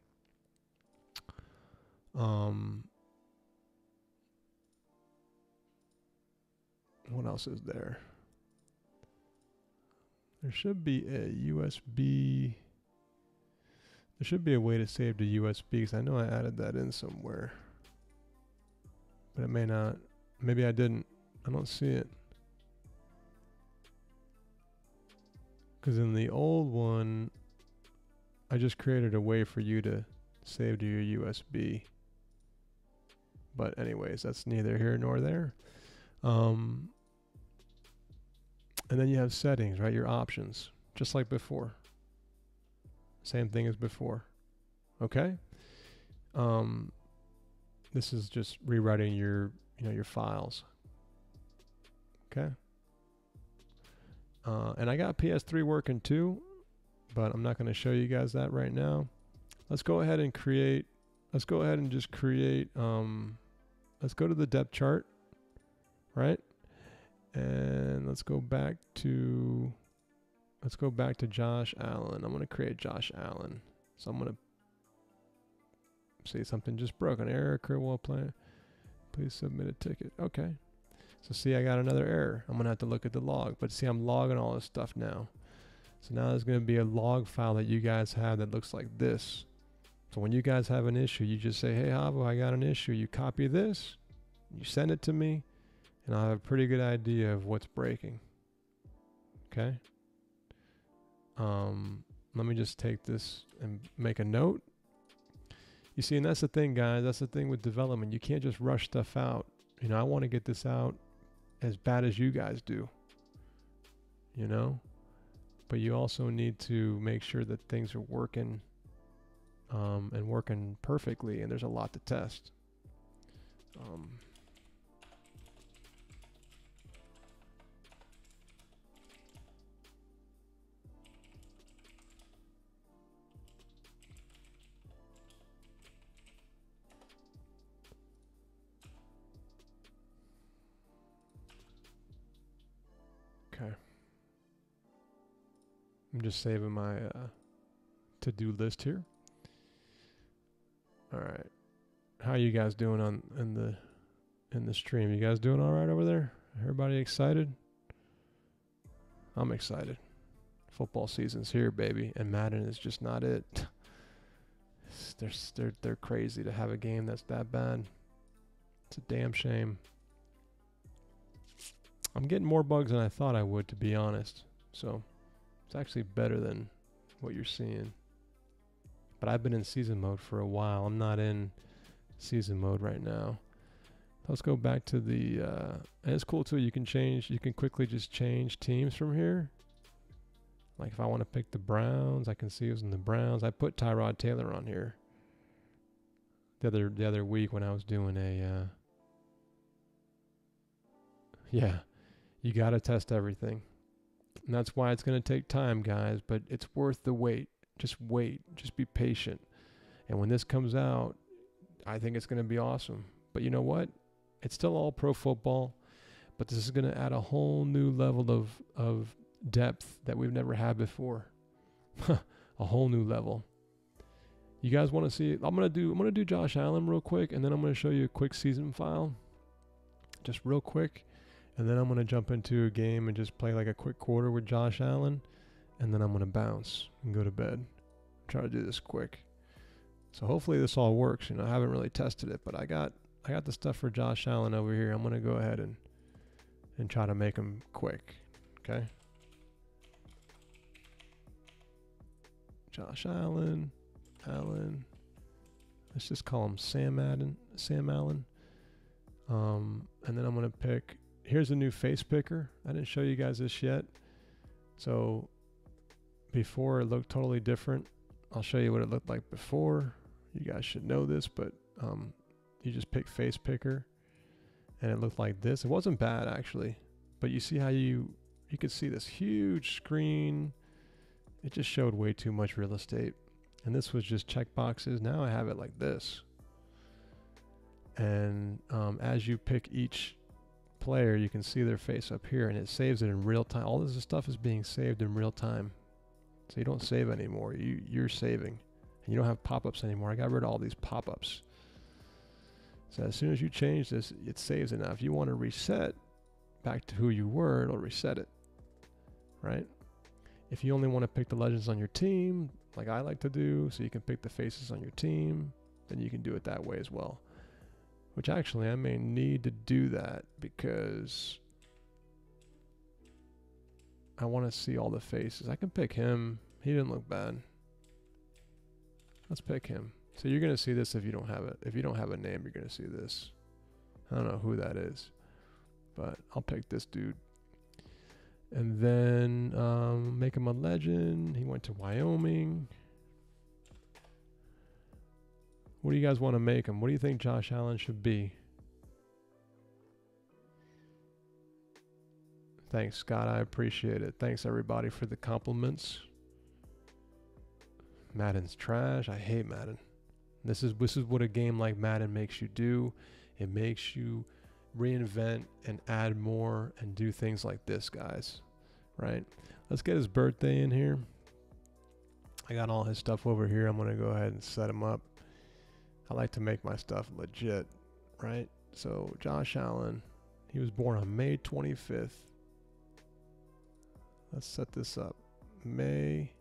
What else is there? There should be a USB. There should be a way to save to USB because I know I added that in somewhere. But it may not. Maybe I didn't. I don't see it. Because in the old one, I just created a way for you to save to your USB. But anyways, that's neither here nor there. And then you have settings, right? Your options, just like before. Same thing as before. Okay? This is just rewriting your files. Okay? And I got PS3 working too, but I'm not going to show you guys that right now. Let's go ahead and create, let's go to the depth chart, right? And let's go back to Josh Allen. I'm going to create Josh Allen. So I'm going to say something just broke. An error occurred while playing. Please submit a ticket. Okay. So see, I got another error. I'm going to have to look at the log. But see, I'm logging all this stuff now. So now there's going to be a log file that you guys have that looks like this. So when you guys have an issue, you just say, hey, Javo, I got an issue. You copy this, you send it to me, and I'll have a pretty good idea of what's breaking. Okay. Let me just take this and make a note. You see, and that's the thing, guys. That's the thing with development. You can't just rush stuff out. You know, I want to get this out as bad as you guys do. You know? But you also need to make sure that things are working and working perfectly, and there's a lot to test. Okay. I'm just saving my to-do list here. All right. How are you guys doing in the stream? You guys doing all right over there? Everybody excited? I'm excited. Football season's here, baby, and Madden is just not it. They're crazy to have a game that's that bad. It's a damn shame. I'm getting more bugs than I thought I would, to be honest. So it's actually better than what you're seeing. But I've been in season mode for a while. I'm not in season mode right now. Let's go back to the, and it's cool too, you can quickly just change teams from here. Like if I want to pick the Browns, I can see who's in the Browns. I put Tyrod Taylor on here the other week when I was doing a, yeah, you got to test everything. And that's why it's going to take time, guys, but it's worth the wait. Just wait. Just be patient. And when this comes out, I think it's going to be awesome. But you know what? It's still all pro football, but this is going to add a whole new level of depth that we've never had before. A whole new level. You guys want to see it? I'm going to do Josh Allen real quick, and then I'm going to show you a quick season file. Just real quick. And then I'm going to jump into a game and just play like a quick quarter with Josh Allen. And then I'm going to bounce and go to bed. Try to do this quick. So hopefully this all works. You know, I haven't really tested it, but I got the stuff for Josh Allen over here. I'm going to go ahead and try to make him quick. Okay. Josh Allen. Let's just call him Sam Allen. And then I'm going to pick, here's a new face picker. I didn't show you guys this yet. So before it looked totally different. I'll show you what it looked like before. You guys should know this, but you just pick face picker and it looked like this. It wasn't bad actually, but you see how you could see this huge screen. It just showed way too much real estate. And this was just check boxes. Now I have it like this. And as you pick each player, you can see their face up here and it saves it in real time. All this stuff is being saved in real time. So you don't save anymore. You're saving. And you don't have pop-ups anymore. I got rid of all these pop-ups. So as soon as you change this, it saves it. Now if you want to reset back to who you were, it'll reset it. Right? If you only want to pick the legends on your team, like I like to do, so you can pick the faces on your team, then you can do it that way as well. Which actually I may need to do that because I want to see all the faces. I can pick him. He didn't look bad. Let's pick him. So you're going to see this if you don't have it. If you don't have a name, you're going to see this. I don't know who that is, but I'll pick this dude. And then make him a legend. He went to Wyoming. What do you guys want to make him? What do you think Josh Allen should be? Thanks, Scott. I appreciate it. Thanks, everybody, for the compliments. Madden's trash. I hate Madden. This is what a game like Madden makes you do. It makes you reinvent and add more and do things like this, guys. Right? Let's get his birthday in here. I got all his stuff over here. I'm going to go ahead and set him up. I like to make my stuff legit, right? So Josh Allen, he was born on May 25th. Let's set this up. May.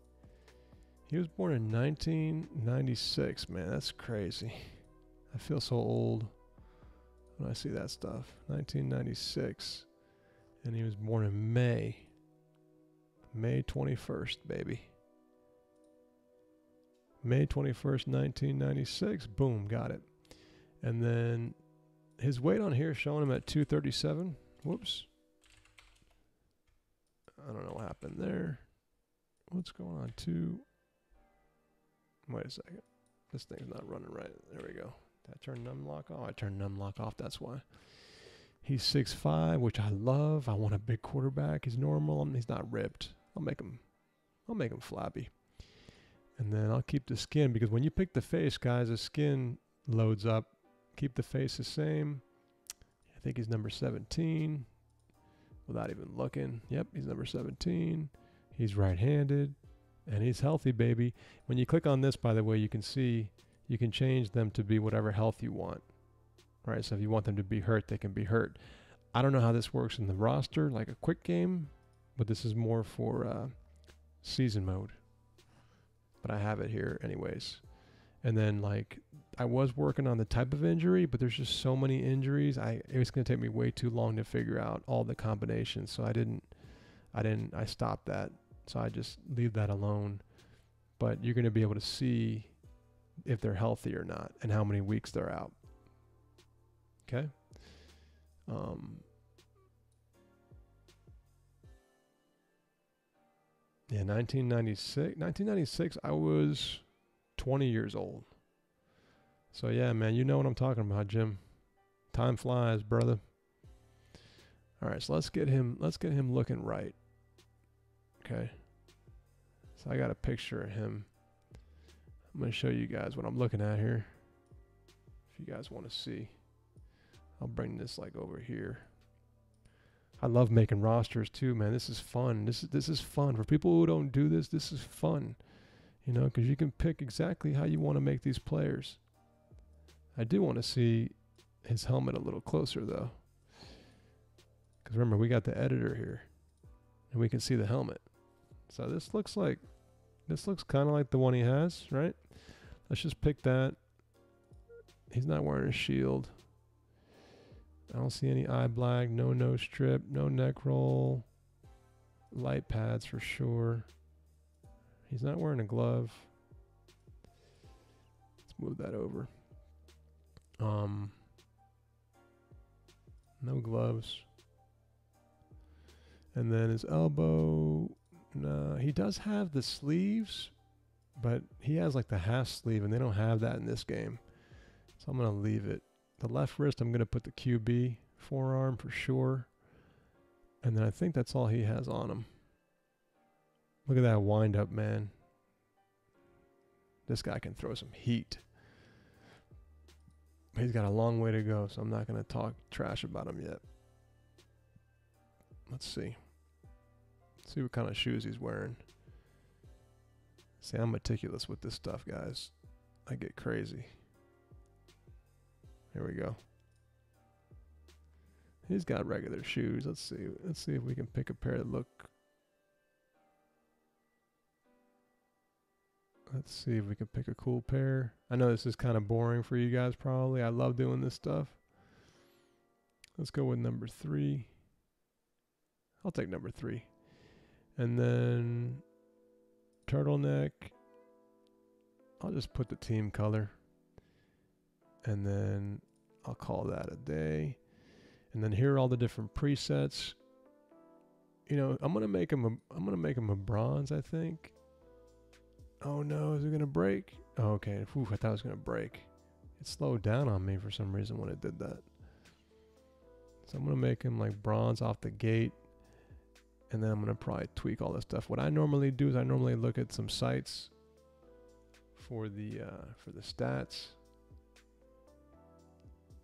He was born in 1996. Man, that's crazy. I feel so old when I see that stuff. 1996. And he was born in May. May 21st, baby. May 21st, 1996. Boom, got it. And then his weight on here is showing him at 237. Whoops. I don't know what happened there. What's going on? Wait a second. This thing's not running right. There we go. Did I turn num lock off? Oh, I turned num lock off. That's why. He's 6'5", which I love. I want a big quarterback. He's normal. He's not ripped. I'll make him flabby. And then I'll keep the skin, because when you pick the face, guys, the skin loads up. Keep the face the same. I think he's number 17. Without even looking. Yep, he's number 17. He's right-handed. And he's healthy, baby. When you click on this, by the way, you can see you can change them to be whatever health you want. All right, so if you want them to be hurt, they can be hurt. I don't know how this works in the roster, like a quick game, but this is more for season mode. But I have it here anyways. And then, like, I was working on the type of injury, but there's just so many injuries. It was going to take me way too long to figure out all the combinations, so I stopped that. So I just leave that alone. But you're going to be able to see if they're healthy or not and how many weeks they're out. Okay. Yeah, 1996. 1996, I was 20 years old. So yeah, man, you know what I'm talking about, Jim. Time flies, brother. All right, so let's get him looking right. Okay. So I got a picture of him. I'm going to show you guys what I'm looking at here. If you guys want to see. I'll bring this like over here. I love making rosters too, man. This is fun. This is fun. For people who don't do this, this is fun. You know, because you can pick exactly how you want to make these players. I do want to see his helmet a little closer though. Because remember, we got the editor here. And we can see the helmet. So this looks kind of like the one he has, right? Let's just pick that. He's not wearing a shield. I don't see any eye black, no nose strip, no neck roll. Light pads for sure. He's not wearing a glove. Let's move that over. No gloves. And then his elbow, no, he does have the sleeves, but he has like the half sleeve, and they don't have that in this game. So I'm going to leave it. The left wrist, I'm going to put the QB forearm for sure. And then I think that's all he has on him. Look at that wind up, man. This guy can throw some heat. He's got a long way to go, so I'm not going to talk trash about him yet. Let's see. Let's see what kind of shoes he's wearing. See, I'm meticulous with this stuff, guys. I get crazy. Here we go. He's got regular shoes. Let's see. Let's see if we can pick a pair that look. Let's see if we can pick a cool pair. I know this is kind of boring for you guys probably. I love doing this stuff. Let's go with number 3. I'll take number 3. And then turtleneck. I'll just put the team color. And then I'll call that a day. And then here are all the different presets. You know, I'm gonna make him a bronze, I think. Oh no, is it gonna break? Oh, okay. Ooh, I thought it was gonna break. It slowed down on me for some reason when it did that. So I'm gonna make him like bronze off the gate. And then I'm gonna probably tweak all this stuff. What I normally do is I normally look at some sites for the stats.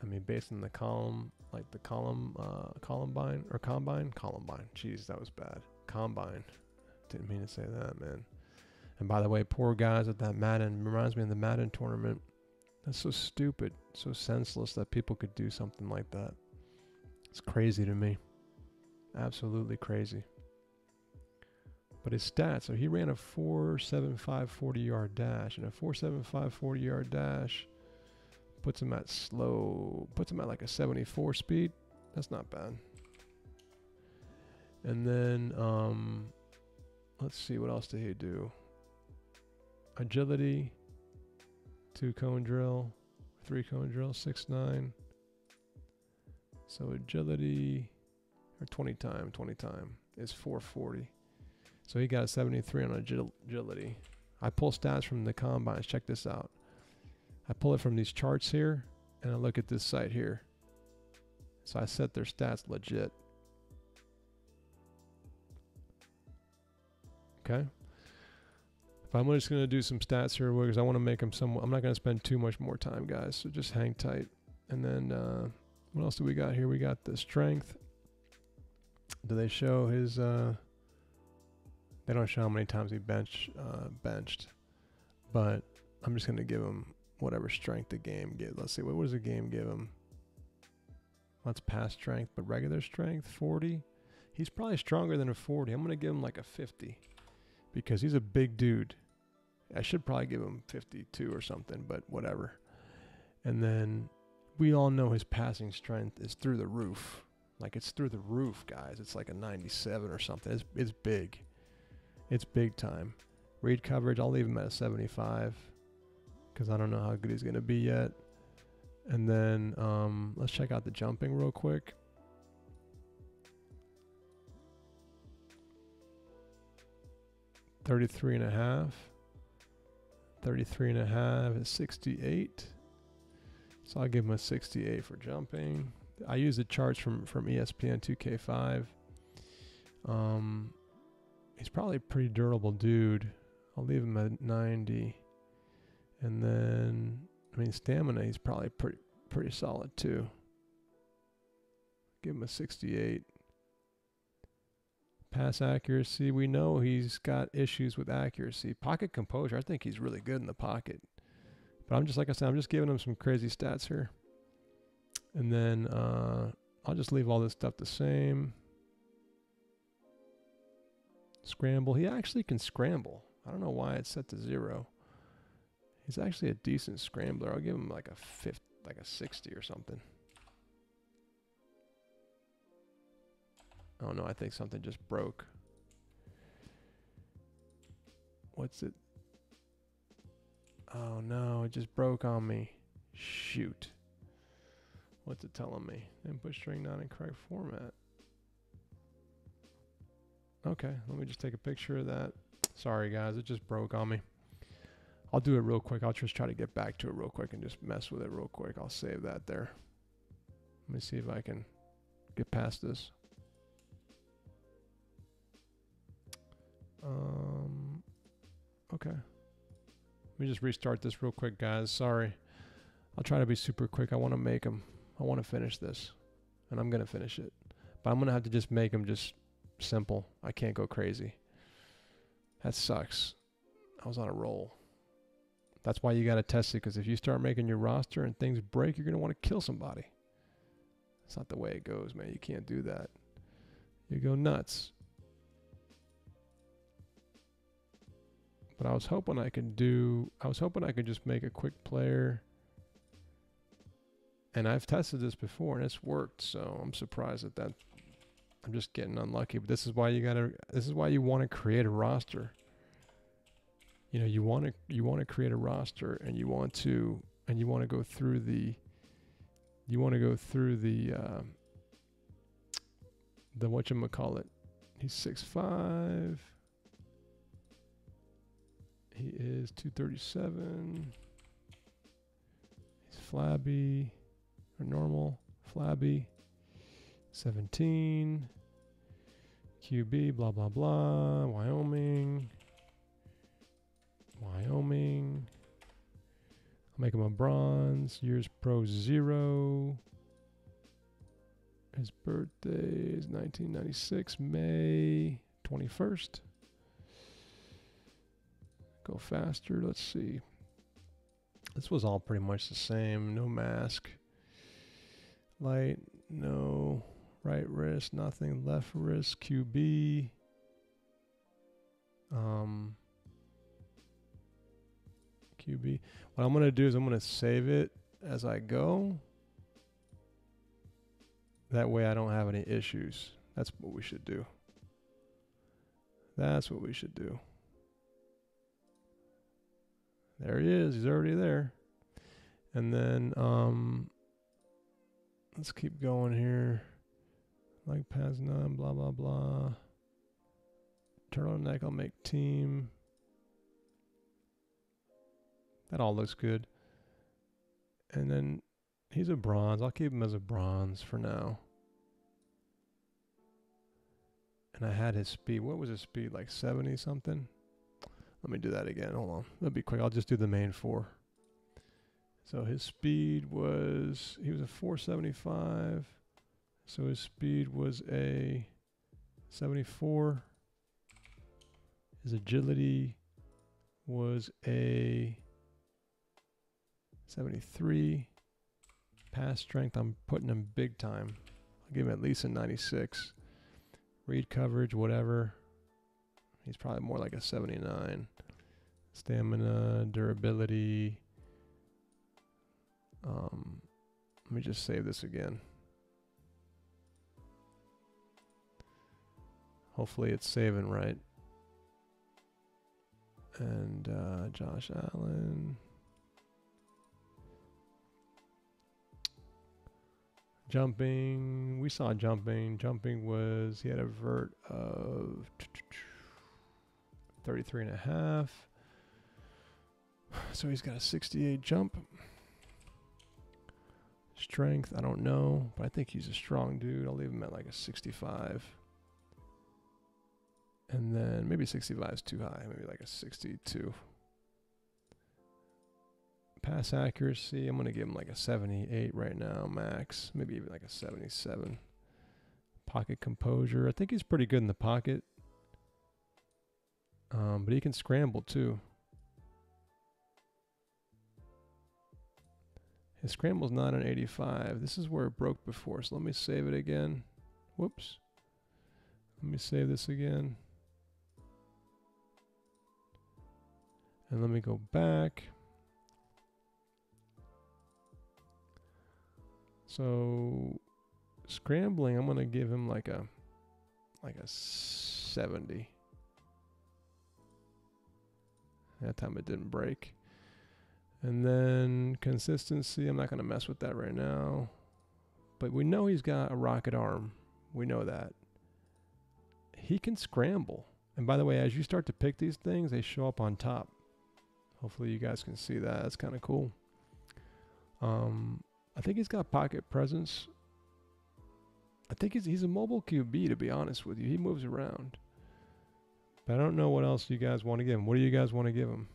I mean, based on the column, like the Columbine. Jeez, that was bad. Combine. Didn't mean to say that, man. And by the way, poor guys at that Madden. Reminds me of the Madden tournament. That's so stupid, so senseless that people could do something like that. It's crazy to me. Absolutely crazy. But his stats, so he ran a 4.75 40-yard dash, and a 4.75 40-yard dash puts him at like a 74 speed. That's not bad. And then let's see, what else did he do? Agility, 2-cone drill, 3-cone drill, 6-9. So agility, or 20 time is 440. So he got a 73 on agility. I pull stats from the combines. Check this out. I pull it from these charts here, and I look at this site here. So I set their stats legit. Okay. If I'm just going to do some stats here, because I want to make them somewhat, I'm not going to spend too much more time, guys. So just hang tight. And then what else do we got here? We got the strength. Do they show his... they don't show how many times he benched. But I'm just going to give him whatever strength the game gives. Let's see, what does the game give him? That's past strength, but regular strength, 40. He's probably stronger than a 40. I'm going to give him like a 50 because he's a big dude. I should probably give him 52 or something, but whatever. And then we all know his passing strength is through the roof. Like, it's through the roof, guys. It's like a 97 or something. It's big. It's big time. Read coverage, I'll leave him at a 75 because I don't know how good he's going to be yet. And then let's check out the jumping real quick. $33.5. 33.5 is 68. So I'll give him a 68 for jumping. I use the charts from ESPN 2K8. He's probably a pretty durable dude. I'll leave him at 90. And then, I mean, stamina, he's probably pretty solid too. Give him a 68. Pass accuracy, we know he's got issues with accuracy. Pocket composure, I think he's really good in the pocket. But I'm just, like I said, I'm just giving him some crazy stats here. And then I'll just leave all this stuff the same. Scramble, he actually can scramble. I don't know why it's set to 0. He's actually a decent scrambler. I'll give him like a 60 or something. Oh no, I think something just broke. What's it? Oh no, it just broke on me. Shoot. What's it telling me? Input string not in correct format. Okay, let me just take a picture of that. Sorry guys, it just broke on me. I'll do it real quick. I'll just try to get back to it real quick and just mess with it real quick. I'll save that there. Let me see if I can get past this. Okay. Let me just restart this real quick, guys. Sorry. I'll try to be super quick. I want to make them. I want to finish this. And I'm going to finish it. But I'm going to have to just make them just simple. I can't go crazy. That sucks. I was on a roll. That's why you got to test it, because if you start making your roster and things break, you're going to want to kill somebody. That's not the way it goes, man. You can't do that. You go nuts. But I was hoping I could just make a quick player. And I've tested this before and it's worked, so I'm surprised at that. I'm just getting unlucky, but this is why you want to create a roster. You know, you want to create a roster, and you want to go through the whatchamacallit. He's 6'5". He is 237. He's flabby or normal, flabby. 17. QB, blah blah blah. Wyoming. I'll make him a bronze. Years pro 0. His birthday is 1996, May 21st. Go faster. Let's see. This was all pretty much the same. No mask. Light. No. Right wrist. Nothing. Left wrist. QB. QB. What I'm going to do is I'm going to save it as I go. That way I don't have any issues. That's what we should do. That's what we should do. There he is. He's already there. And then let's keep going here. Like pass none, blah, blah, blah. Turtleneck, I'll make team. That all looks good. And then he's a bronze. I'll keep him as a bronze for now. And I had his speed. What was his speed? Like 70 something? Let me do that again. Hold on. That'll be quick. I'll just do the main 4. So his speed was, he was a 475. So his speed was a 74. His agility was a 73. Pass strength, I'm putting him big time. I'll give him at least a 96. Read coverage, whatever. He's probably more like a 79. Stamina, durability. Let me just save this again. Hopefully it's saving right. And Josh Allen. Jumping, we saw jumping. Jumping was, he had a vert of 33.5. So he's got a 68 jump. Strength, I don't know, but I think he's a strong dude. I'll leave him at like a 65. And then maybe 65 is too high, maybe like a 62. Pass accuracy, I'm going to give him like a 78 right now, max. Maybe even like a 77. Pocket composure, I think he's pretty good in the pocket. But he can scramble too. His scramble's not an 85. This is where it broke before, so let me save it again. Whoops. Let me save this again. And let me go back. So scrambling, I'm gonna give him like a 70. That time it didn't break. And then consistency, I'm not gonna mess with that right now. But we know he's got a rocket arm. We know that. He can scramble. And by the way, as you start to pick these things, they show up on top. Hopefully you guys can see that. That's kind of cool. I think he's got pocket presence. I think he's a mobile QB, to be honest with you. He moves around. But I don't know what else you guys want to give him. What do you guys want to give him?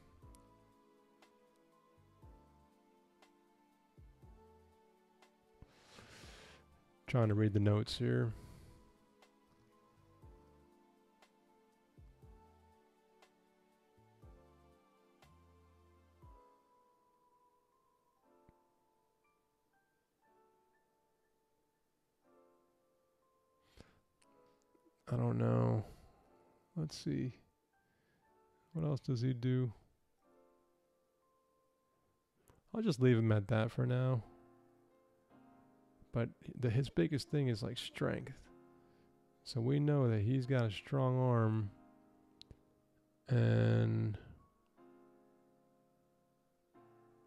Trying to read the notes here. I don't know. Let's see. What else does he do? I'll just leave him at that for now. But his biggest thing is like strength. So we know that he's got a strong arm. And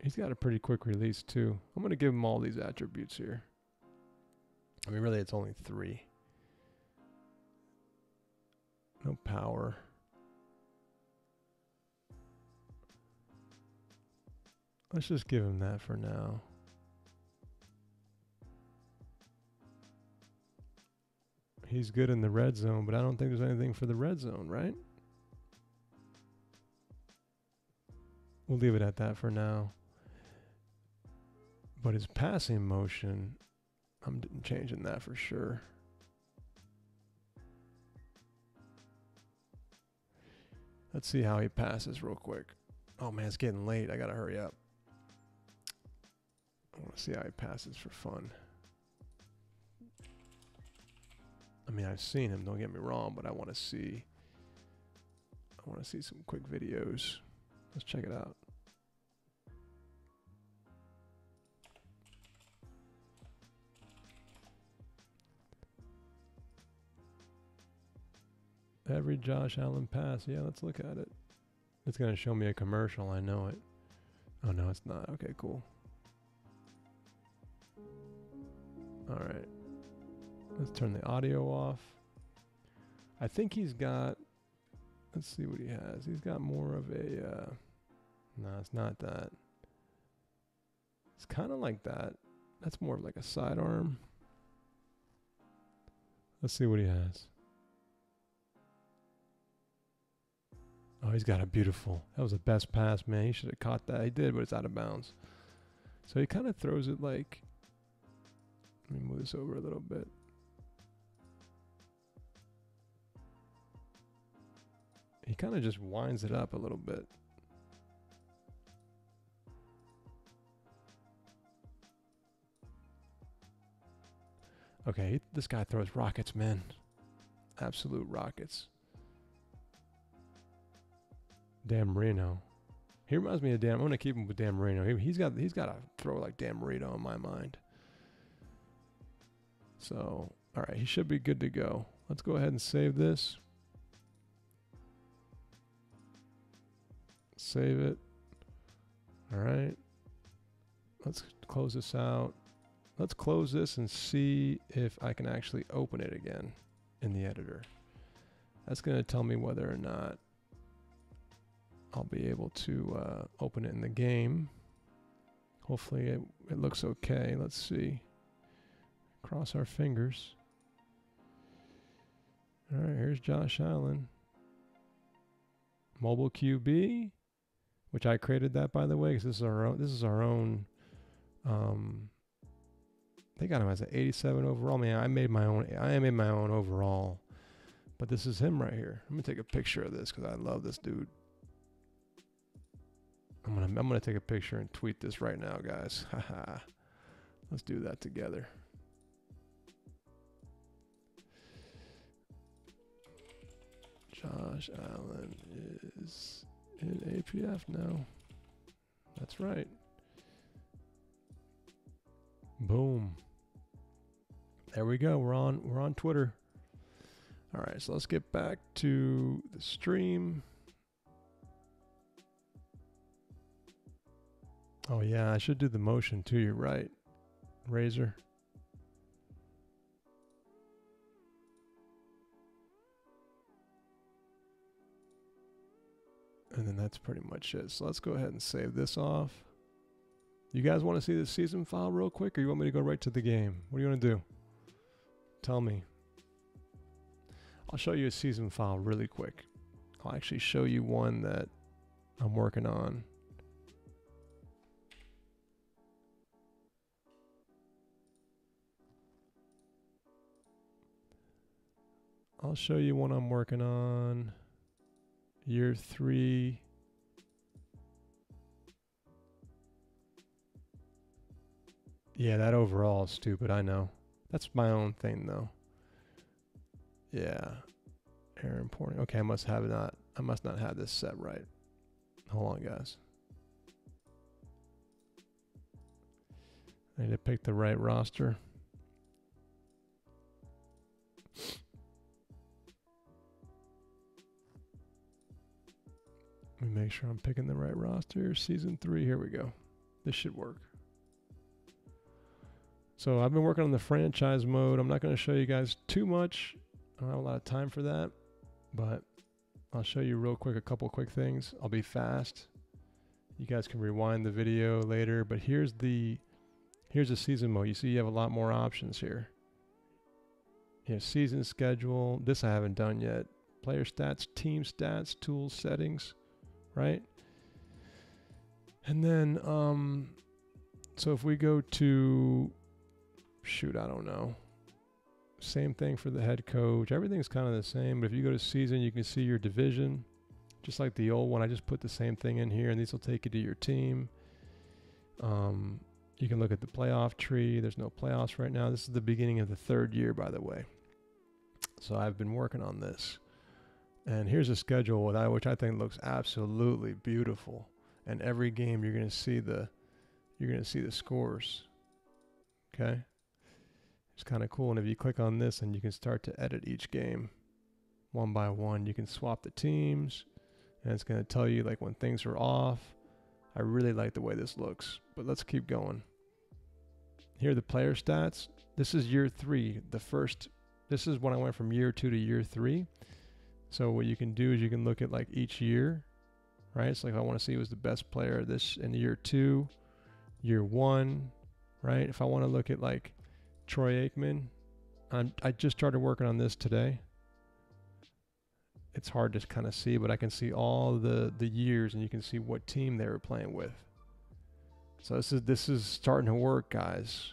he's got a pretty quick release too. I'm going to give him all these attributes here. I mean, really, it's only 3. No power. Let's just give him that for now. He's good in the red zone, but I don't think there's anything for the red zone, right? We'll leave it at that for now. But his passing motion, I'm changing that for sure. Let's see how he passes real quick. Oh man, it's getting late. I gotta hurry up. I want to see how he passes for fun. I mean, I've seen him, don't get me wrong, but I want to see some quick videos. Let's check it out. Every Josh Allen pass. Yeah, let's look at it. It's going to show me a commercial. I know it. Oh, no, it's not. Okay, cool. All right. Let's turn the audio off. I think he's got... Let's see what he has. He's got more of a... no, it's not that. It's kind of like that. That's more of like a sidearm. Let's see what he has. Oh, he's got a beautiful. That was the best pass, man. He should have caught that. He did, but it's out of bounds. So he kind of throws it like... Let me move this over a little bit. He kind of just winds it up a little bit. Okay, this guy throws rockets, man. Absolute rockets. Dan Marino. He reminds me of Dan. I'm gonna keep him with Dan Marino. He's got to throw like Dan Marino in my mind. So, all right, he should be good to go. Let's go ahead and save this. Save it. All right. Let's close this out. Let's close this and see if I can actually open it again in the editor. That's going to tell me whether or not I'll be able to open it in the game. Hopefully it looks okay. Let's see. Cross our fingers. All right, here's Josh Allen. Mobile QB, which I created that, by the way, because this is our own. They got him as an 87 overall. Man, I made my own overall, but this is him right here. I'm gonna take a picture of this because I love this dude. I'm gonna take a picture and tweet this right now, guys. Haha. Let's do that together. Josh Allen is in APF now. That's right. Boom. There we go. We're on Twitter. All right, so let's get back to the stream. Oh yeah, I should do the motion too. You're right, Razor. And then that's pretty much it. So let's go ahead and save this off. You guys want to see the season file real quick, or you want me to go right to the game? What do you want to do? Tell me. I'll show you a season file really quick. I'll actually show you one that I'm working on. I'll show you one I'm working on. Year 3. Yeah, that overall is stupid, I know. That's my own thing though. Yeah. Error importing. Okay, I must not have this set right. Hold on, guys. I need to pick the right roster. Let me make sure I'm picking the right roster. Season 3, here we go. This should work. So I've been working on the franchise mode. I'm not going to show you guys too much. I don't have a lot of time for that, but I'll show you real quick a couple quick things. I'll be fast. You guys can rewind the video later, but here's the season mode. You see you have a lot more options here. You have season schedule. This I haven't done yet. Player stats, team stats, tools, settings, right? And then, so if we go to, shoot, I don't know. Same thing for the head coach. Everything's kind of the same, but if you go to season, you can see your division. Just like the old one, I just put the same thing in here, and these will take you to your team. You can look at the playoff tree. There's no playoffs right now. This is the beginning of the 3rd year, by the way. So I've been working on this. And here's a schedule which I think looks absolutely beautiful. And every game you're going to see the scores. Okay? It's kind of cool. And if you click on this, and you can start to edit each game. one by one. You can swap the teams, and it's going to tell you like when things are off. I really like the way this looks, but let's keep going. Here are the player stats. This is year 3. This is when I went from year 2 to year 3. So what you can do is you can look at like each year, right? So like if I want to see who's the best player this in year 2, year 1, right? If I want to look at like Troy Aikman, I just started working on this today. It's hard to kind of see, but I can see all the years, and you can see what team they were playing with. So this is starting to work, guys.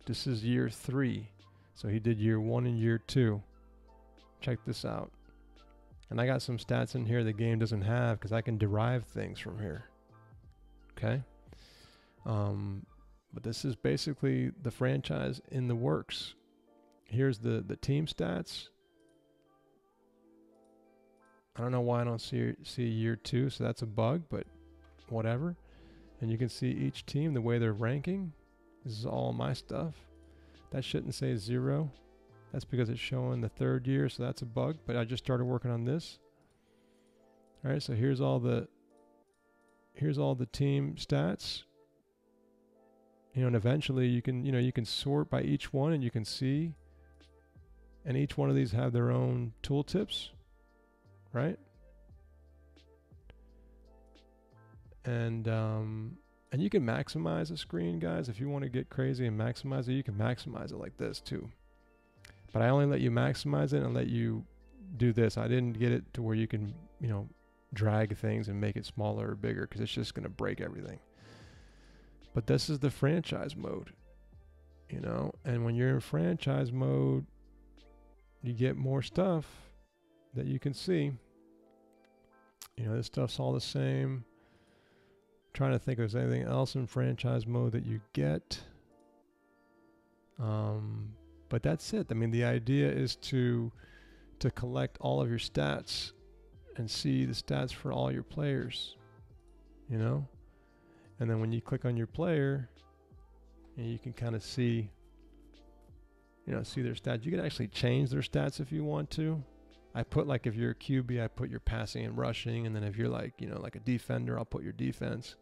This is year 3. So he did year 1 and year 2. Check this out. And I got some stats in here the game doesn't have because I can derive things from here. Okay. But this is basically the franchise in the works. Here's the team stats. I don't know why I don't see year 2, so that's a bug, but whatever. And you can see each team, the way they're ranking. This is all my stuff. That shouldn't say 0. That's because it's showing the 3rd year, so that's a bug, but I just started working on this. All right, so here's all the team stats. And eventually you can sort by each one, and you can see, and each one of these have their own tooltips. Right? And you can maximize the screen, guys. If you want to get crazy and maximize it, you can maximize it like this too. But I only let you maximize it and let you do this. I didn't get it to where you can, drag things and make it smaller or bigger because it's just going to break everything. But this is the franchise mode, and when you're in franchise mode, you get more stuff that you can see. This stuff's all the same. I'm trying to think if there's anything else in franchise mode that you get. But that's it. I mean, the idea is to collect all of your stats and see the stats for all your players, and then when you click on your player, and you can kind of see, see their stats. You can actually change their stats if you want to. I put like if you're a QB, I put your passing and rushing, and then if you're like, like a defender, I'll put your defense.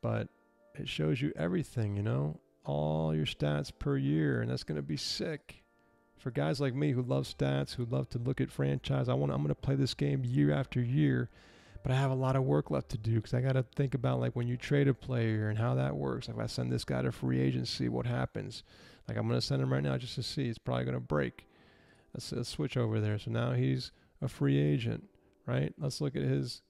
But it shows you everything, all your stats per year, and that's going to be sick. For guys like me who love stats, who love to look at franchise, I'm going to play this game year after year, but I have a lot of work left to do because I got to think about like when you trade a player and how that works. Like if I send this guy to free agency, what happens? Like I'm going to send him right now just to see. It's probably going to break. Let's switch over there. So now he's a free agent, right? Let's look at his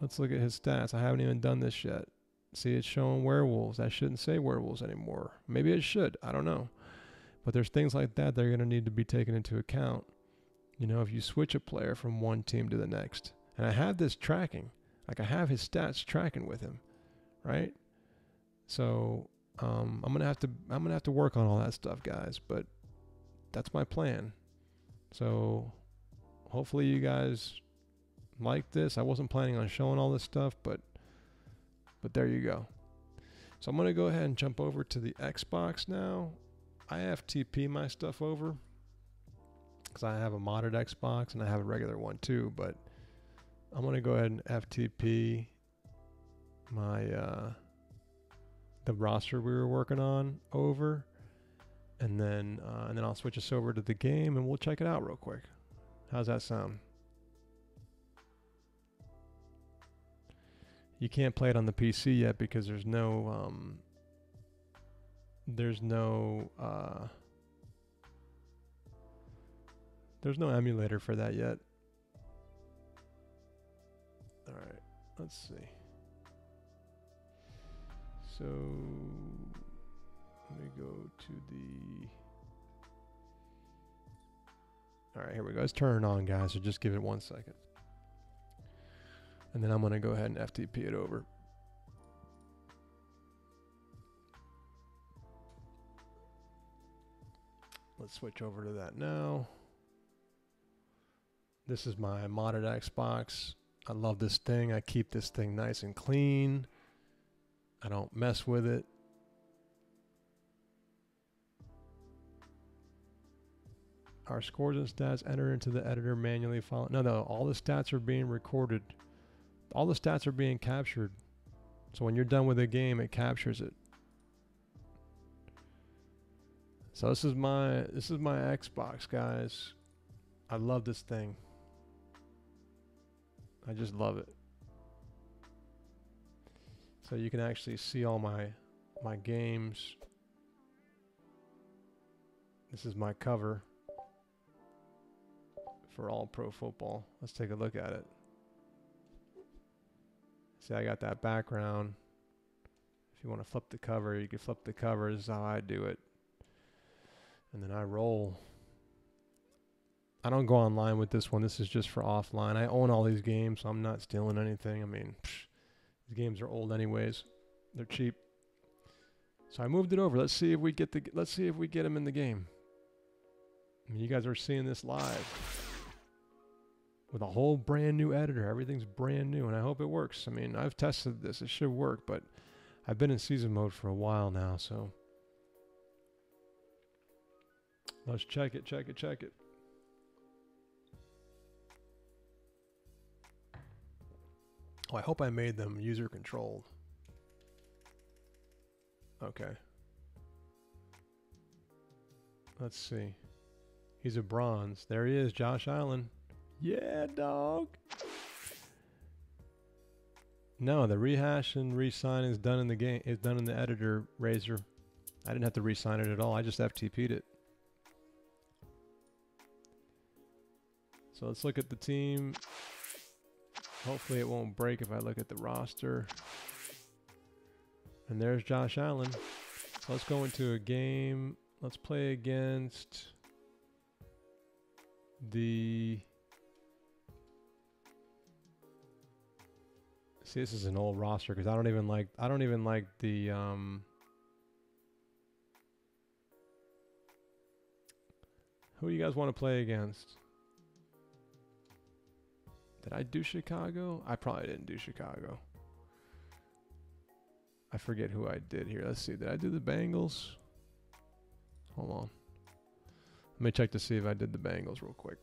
stats. I haven't even done this yet. See, it's showing werewolves. I shouldn't say werewolves anymore. Maybe it should. I don't know. But there's things like that are going to need to be taken into account. If you switch a player from one team to the next. And I have this tracking. Like I have his stats tracking with him, right? So I'm gonna have to work on all that stuff, guys. But that's my plan. So hopefully you guys like this. I wasn't planning on showing all this stuff, but there you go. So I'm going to go ahead and jump over to the Xbox now. I FTP my stuff over because I have a modded Xbox and I have a regular one too, but I'm going to go ahead and FTP my the roster we were working on over, and then I'll switch us over to the game and we'll check it out real quick. How's that sound? You can't play it on the PC yet because there's no emulator for that yet. All right, let's see. So let me go to the. All right, here we go. Let's turn it on, guys. So just give it 1 second. And then I'm going to go ahead and FTP it over. Let's switch over to that now. This is my modded Xbox. I love this thing. I keep this thing nice and clean. I don't mess with it. Our scores and stats enter into the editor manually. Follow. No, all the stats are being recorded. All the stats are being captured. So when you're done with a game, it captures it. So this is my Xbox, guys. I love this thing. I just love it. So you can actually see all my games. This is my cover for All Pro Football. Let's take a look at it. See, I got that background. If you want to flip the cover, you can flip the cover. This is how I do it. And then I roll. I don't go online with this one. This is just for offline. I own all these games, so I'm not stealing anything. I mean, these games are old anyways. They're cheap. So I moved it over. Let's see if we get them in the game. I mean, you guys are seeing this live with a whole brand new editor. Everything's brand new, and I hope it works. I mean, I've tested this. It should work, but I've been in season mode for a while now, so let's check it. Oh, I hope I made them user controlled. Okay. Let's see. He's a bronze. There he is, Josh Allen. Yeah, dog. No, the rehash and re-sign is done in the game. It's done in the editor, Razor. I didn't have to re-sign it at all. I just FTP'd it. So let's look at the team. Hopefully it won't break if I look at the roster. And there's Josh Allen. So let's go into a game. Let's play against the... See, this is an old roster because I don't even like the who do you guys want to play against? Did I do Chicago? I probably didn't do Chicago. I forget who I did here. Let's see. Did I do the Bengals? Hold on. Let me check to see if I did the Bengals real quick.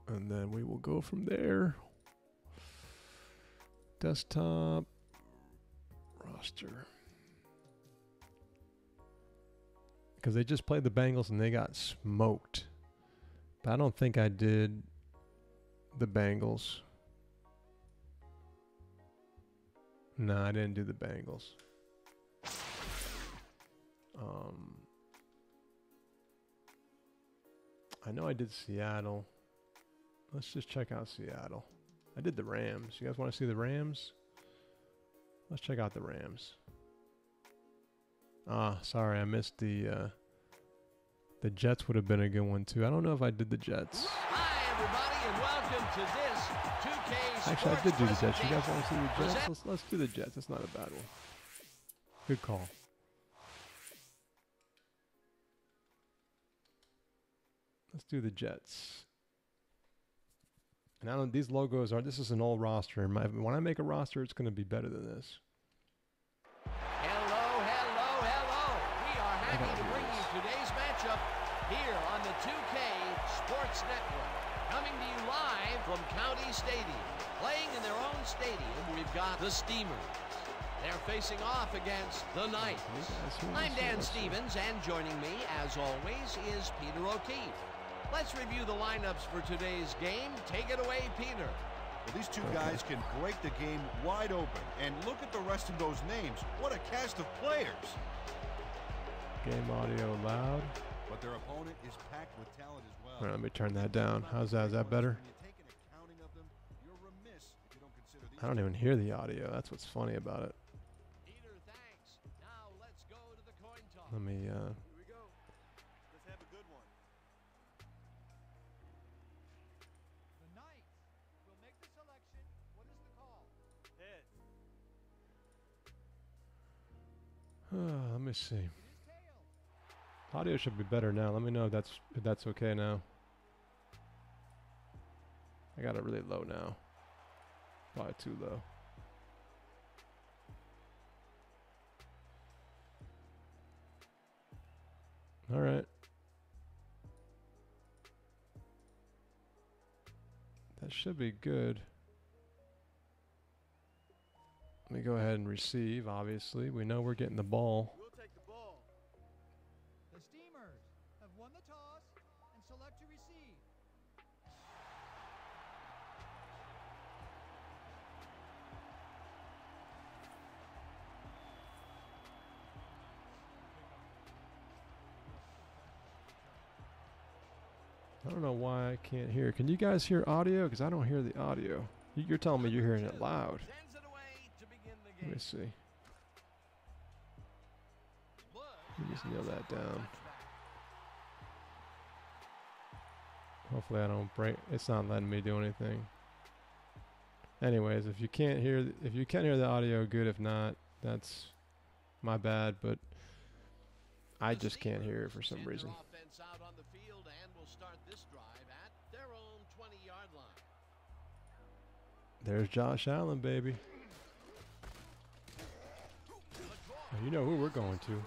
And then we will go from there. Desktop. Roster. Because they just played the Bengals and they got smoked. But I don't think I did the Bengals. No, I didn't do the Bengals. I know I did Seattle. Let's just check out Seattle. I did the Rams. You guys want to see the Rams? Let's check out the Rams. Ah, sorry, I missed the Jets would have been a good one too. I don't know if I did the Jets. Hi everybody and welcome to this 2K Actually, I did do the Jets. You guys want to see the Jets? Let's do the Jets. That's not a bad one. Good call. Let's do the Jets. And I don't, these logos are, this is an old roster. And when I make a roster, it's going to be better than this. Hello. We are happy to bring you today's matchup here on the 2K Sports Network. Coming to you live from County Stadium. Playing in their own stadium, we've got the Steamers. They're facing off against the Knights. I'm Dan Stevens, and joining me, as always, is Peter O'Keefe. Let's review the lineups for today's game. Take it away, Peter. Well, these two guys can break the game wide open. And look at the rest of those names. What a cast of players. Game audio loud. But their opponent is packed with talent as well. All right, let me turn that down. How's that? Is that better? I don't even hear the audio. That's what's funny about it. Peter, thanks. Now let's go to the coin toss. Let me, Here we go. Let's have a good one. The Knights will make the selection. What is the call? Heads. let me see. It is tails. Audio should be better now. Let me know if that's okay now. I got it really low now. Probably too low. All right. That should be good. Let me go ahead and receive, obviously. We know we're getting the ball. We'll take the ball. The Steamers have won the toss and select to receive. I don't know why I can't hear. Can you guys hear audio? Because I don't hear the audio. You're telling me you're hearing it loud. Let me see. Let me just nail that down. Hopefully I don't break. It's not letting me do anything. Anyways, if you can hear the audio, good. If not, that's my bad. But I just can't hear it for some reason. There's Josh Allen, baby. Now you know who we're going to.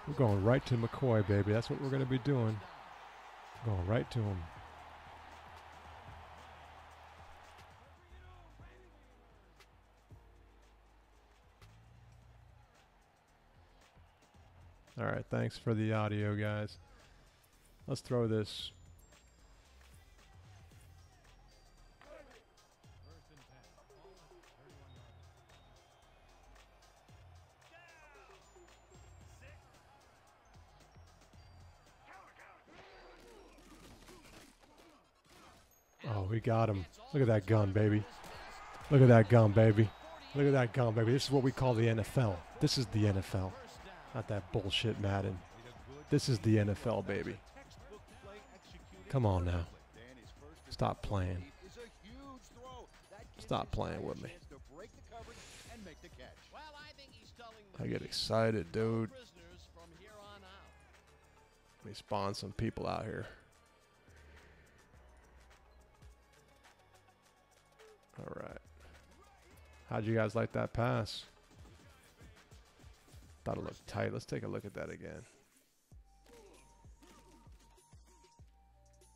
We're going right to McCoy, baby. That's what we're going to be doing. Going right to him. All right, thanks for the audio, guys. Let's throw this. Oh, we got him. Look at that gun, baby. Look at that gun, baby. Look at that gun, baby. This is what we call the NFL. This is the NFL. Not that bullshit Madden. This is the NFL, baby. Come on now. Stop playing. Stop playing with me. I get excited, dude. Let me spawn some people out here. All right. How'd you guys like that pass? Thought it looked tight. Let's take a look at that again.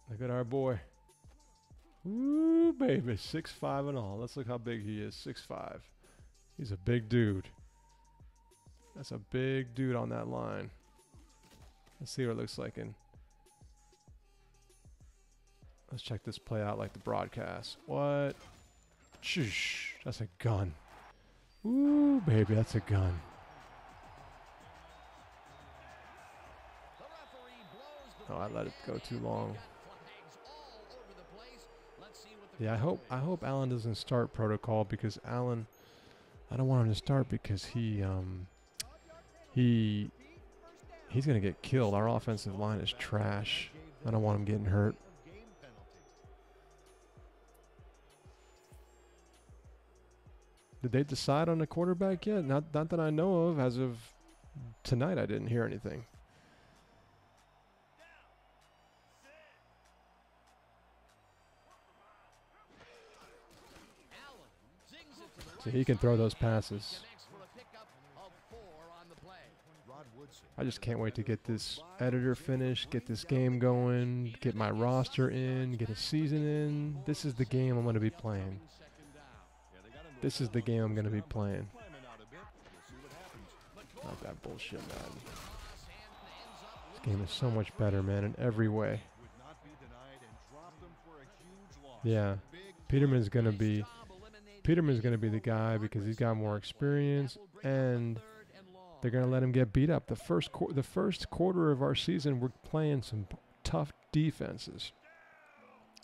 Look at our boy. Woo, baby. 6'5" and all. Let's look how big he is. 6'5". He's a big dude. That's a big dude on that line. Let's see what it looks like in. Let's check this play out like the broadcast. What? Shh. That's a gun. Ooh, baby, that's a gun. Oh, I let it go too long. Yeah, I hope Allen doesn't start protocol because Allen, I don't want him to start because he's gonna get killed. Our offensive line is trash. I don't want him getting hurt. Did they decide on a quarterback yet? Not that I know of. As of tonight, I didn't hear anything. So he can throw those passes. I just can't wait to get this editor finished, get this game going, get my roster in, get a season in. This is the game I'm going to be playing. This is the game I'm going to be playing. Not that bullshit, man. This game is so much better, man, in every way. Yeah, Peterman's going to be the guy because he's got more experience, and they're going to let him get beat up. The first quarter of our season, we're playing some tough defenses,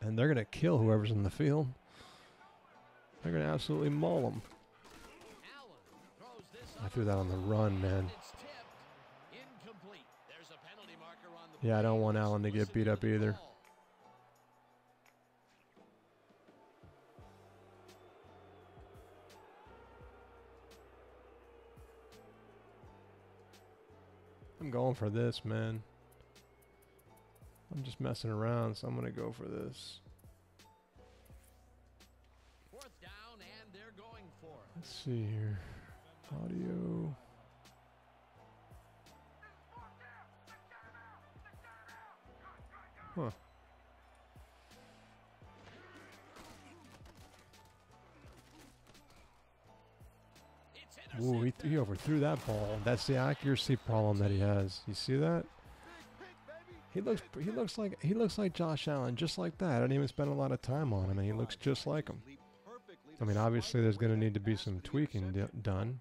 and they're going to kill whoever's in the field. They're going to absolutely maul them. I threw that on the run, man. Yeah, I don't want Allen to get beat up either. I'm going for this, man. I'm just messing around, so I'm going to go for this. Let's see here. Audio. Huh. Ooh, he overthrew that ball. That's the accuracy problem that he has. You see that? He looks like Josh Allen, just like that. I didn't even spend a lot of time on him, and he looks just like him. I mean, obviously, there's going to need to be some tweaking done.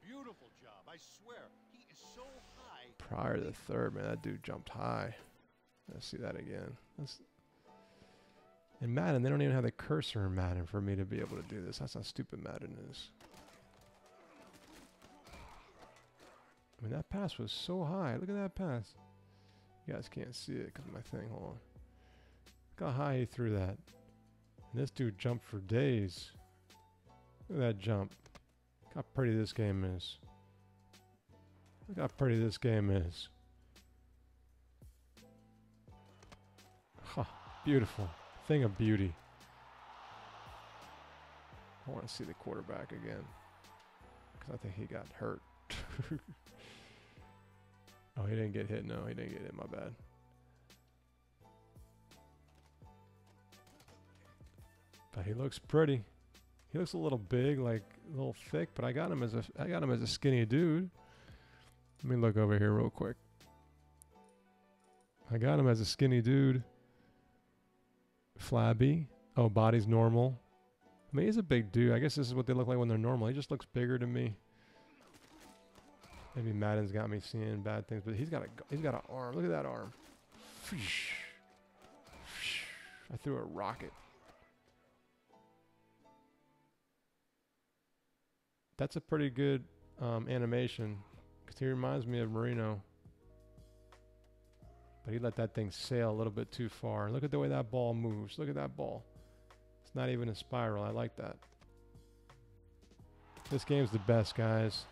Prior to the third, man, that dude jumped high. Let's see that again. In Madden, they don't even have the cursor in Madden for me to be able to do this. That's how stupid Madden is. I mean, that pass was so high. Look at that pass. You guys can't see it because of my thing. Hold on. Look how high he threw that. And this dude jumped for days. Look at that jump. Look how pretty this game is. Look how pretty this game is. Huh, beautiful. Thing of beauty. I want to see the quarterback again. Because I think he got hurt. Oh, he didn't get hit. No, he didn't get hit. My bad. But he looks pretty. He looks a little big, like a little thick, but I got him as a skinny dude. Let me look over here real quick. I got him as a skinny dude. Flabby. Oh, body's normal. I mean, he's a big dude. I guess this is what they look like when they're normal. He just looks bigger to me. Maybe Madden's got me seeing bad things, but he's got an arm. Look at that arm. I threw a rocket. That's a pretty good animation because he reminds me of Marino. But he let that thing sail a little bit too far. Look at the way that ball moves. Look at that ball. It's not even a spiral. I like that. This game's the best, guys.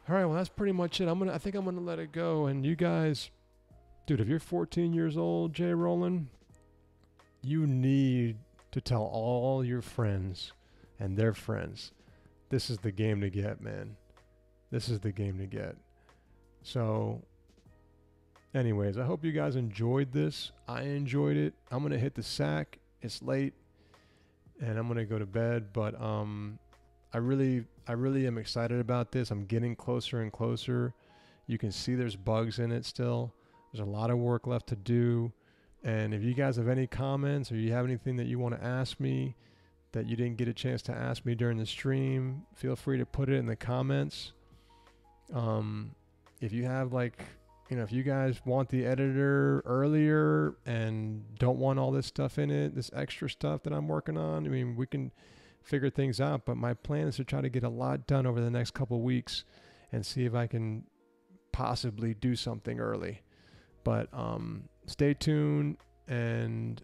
All right, well, that's pretty much it. I think I'm gonna let it go. And you guys, dude, if you're 14 years old, Jay Roland, you need to tell all your friends and their friends, this is the game to get, man. This is the game to get. So, anyways, I hope you guys enjoyed this. I enjoyed it. I'm gonna hit the sack. It's late, and I'm gonna go to bed. But I really am excited about this. I'm getting closer and closer. You can see there's bugs in it still. There's a lot of work left to do. And if you guys have any comments or you have anything that you want to ask me that you didn't get a chance to ask me during the stream, feel free to put it in the comments. If you have if you guys want the editor earlier and don't want all this stuff in it, this extra stuff that I'm working on, I mean, we can figure things out, but my plan is to try to get a lot done over the next couple weeks and see if I can possibly do something early. But stay tuned, and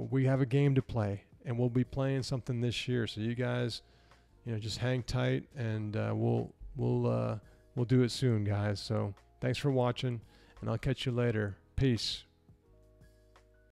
we have a game to play, and we'll be playing something this year. So you guys, just hang tight, and we'll do it soon, guys. So thanks for watching, and I'll catch you later. Peace.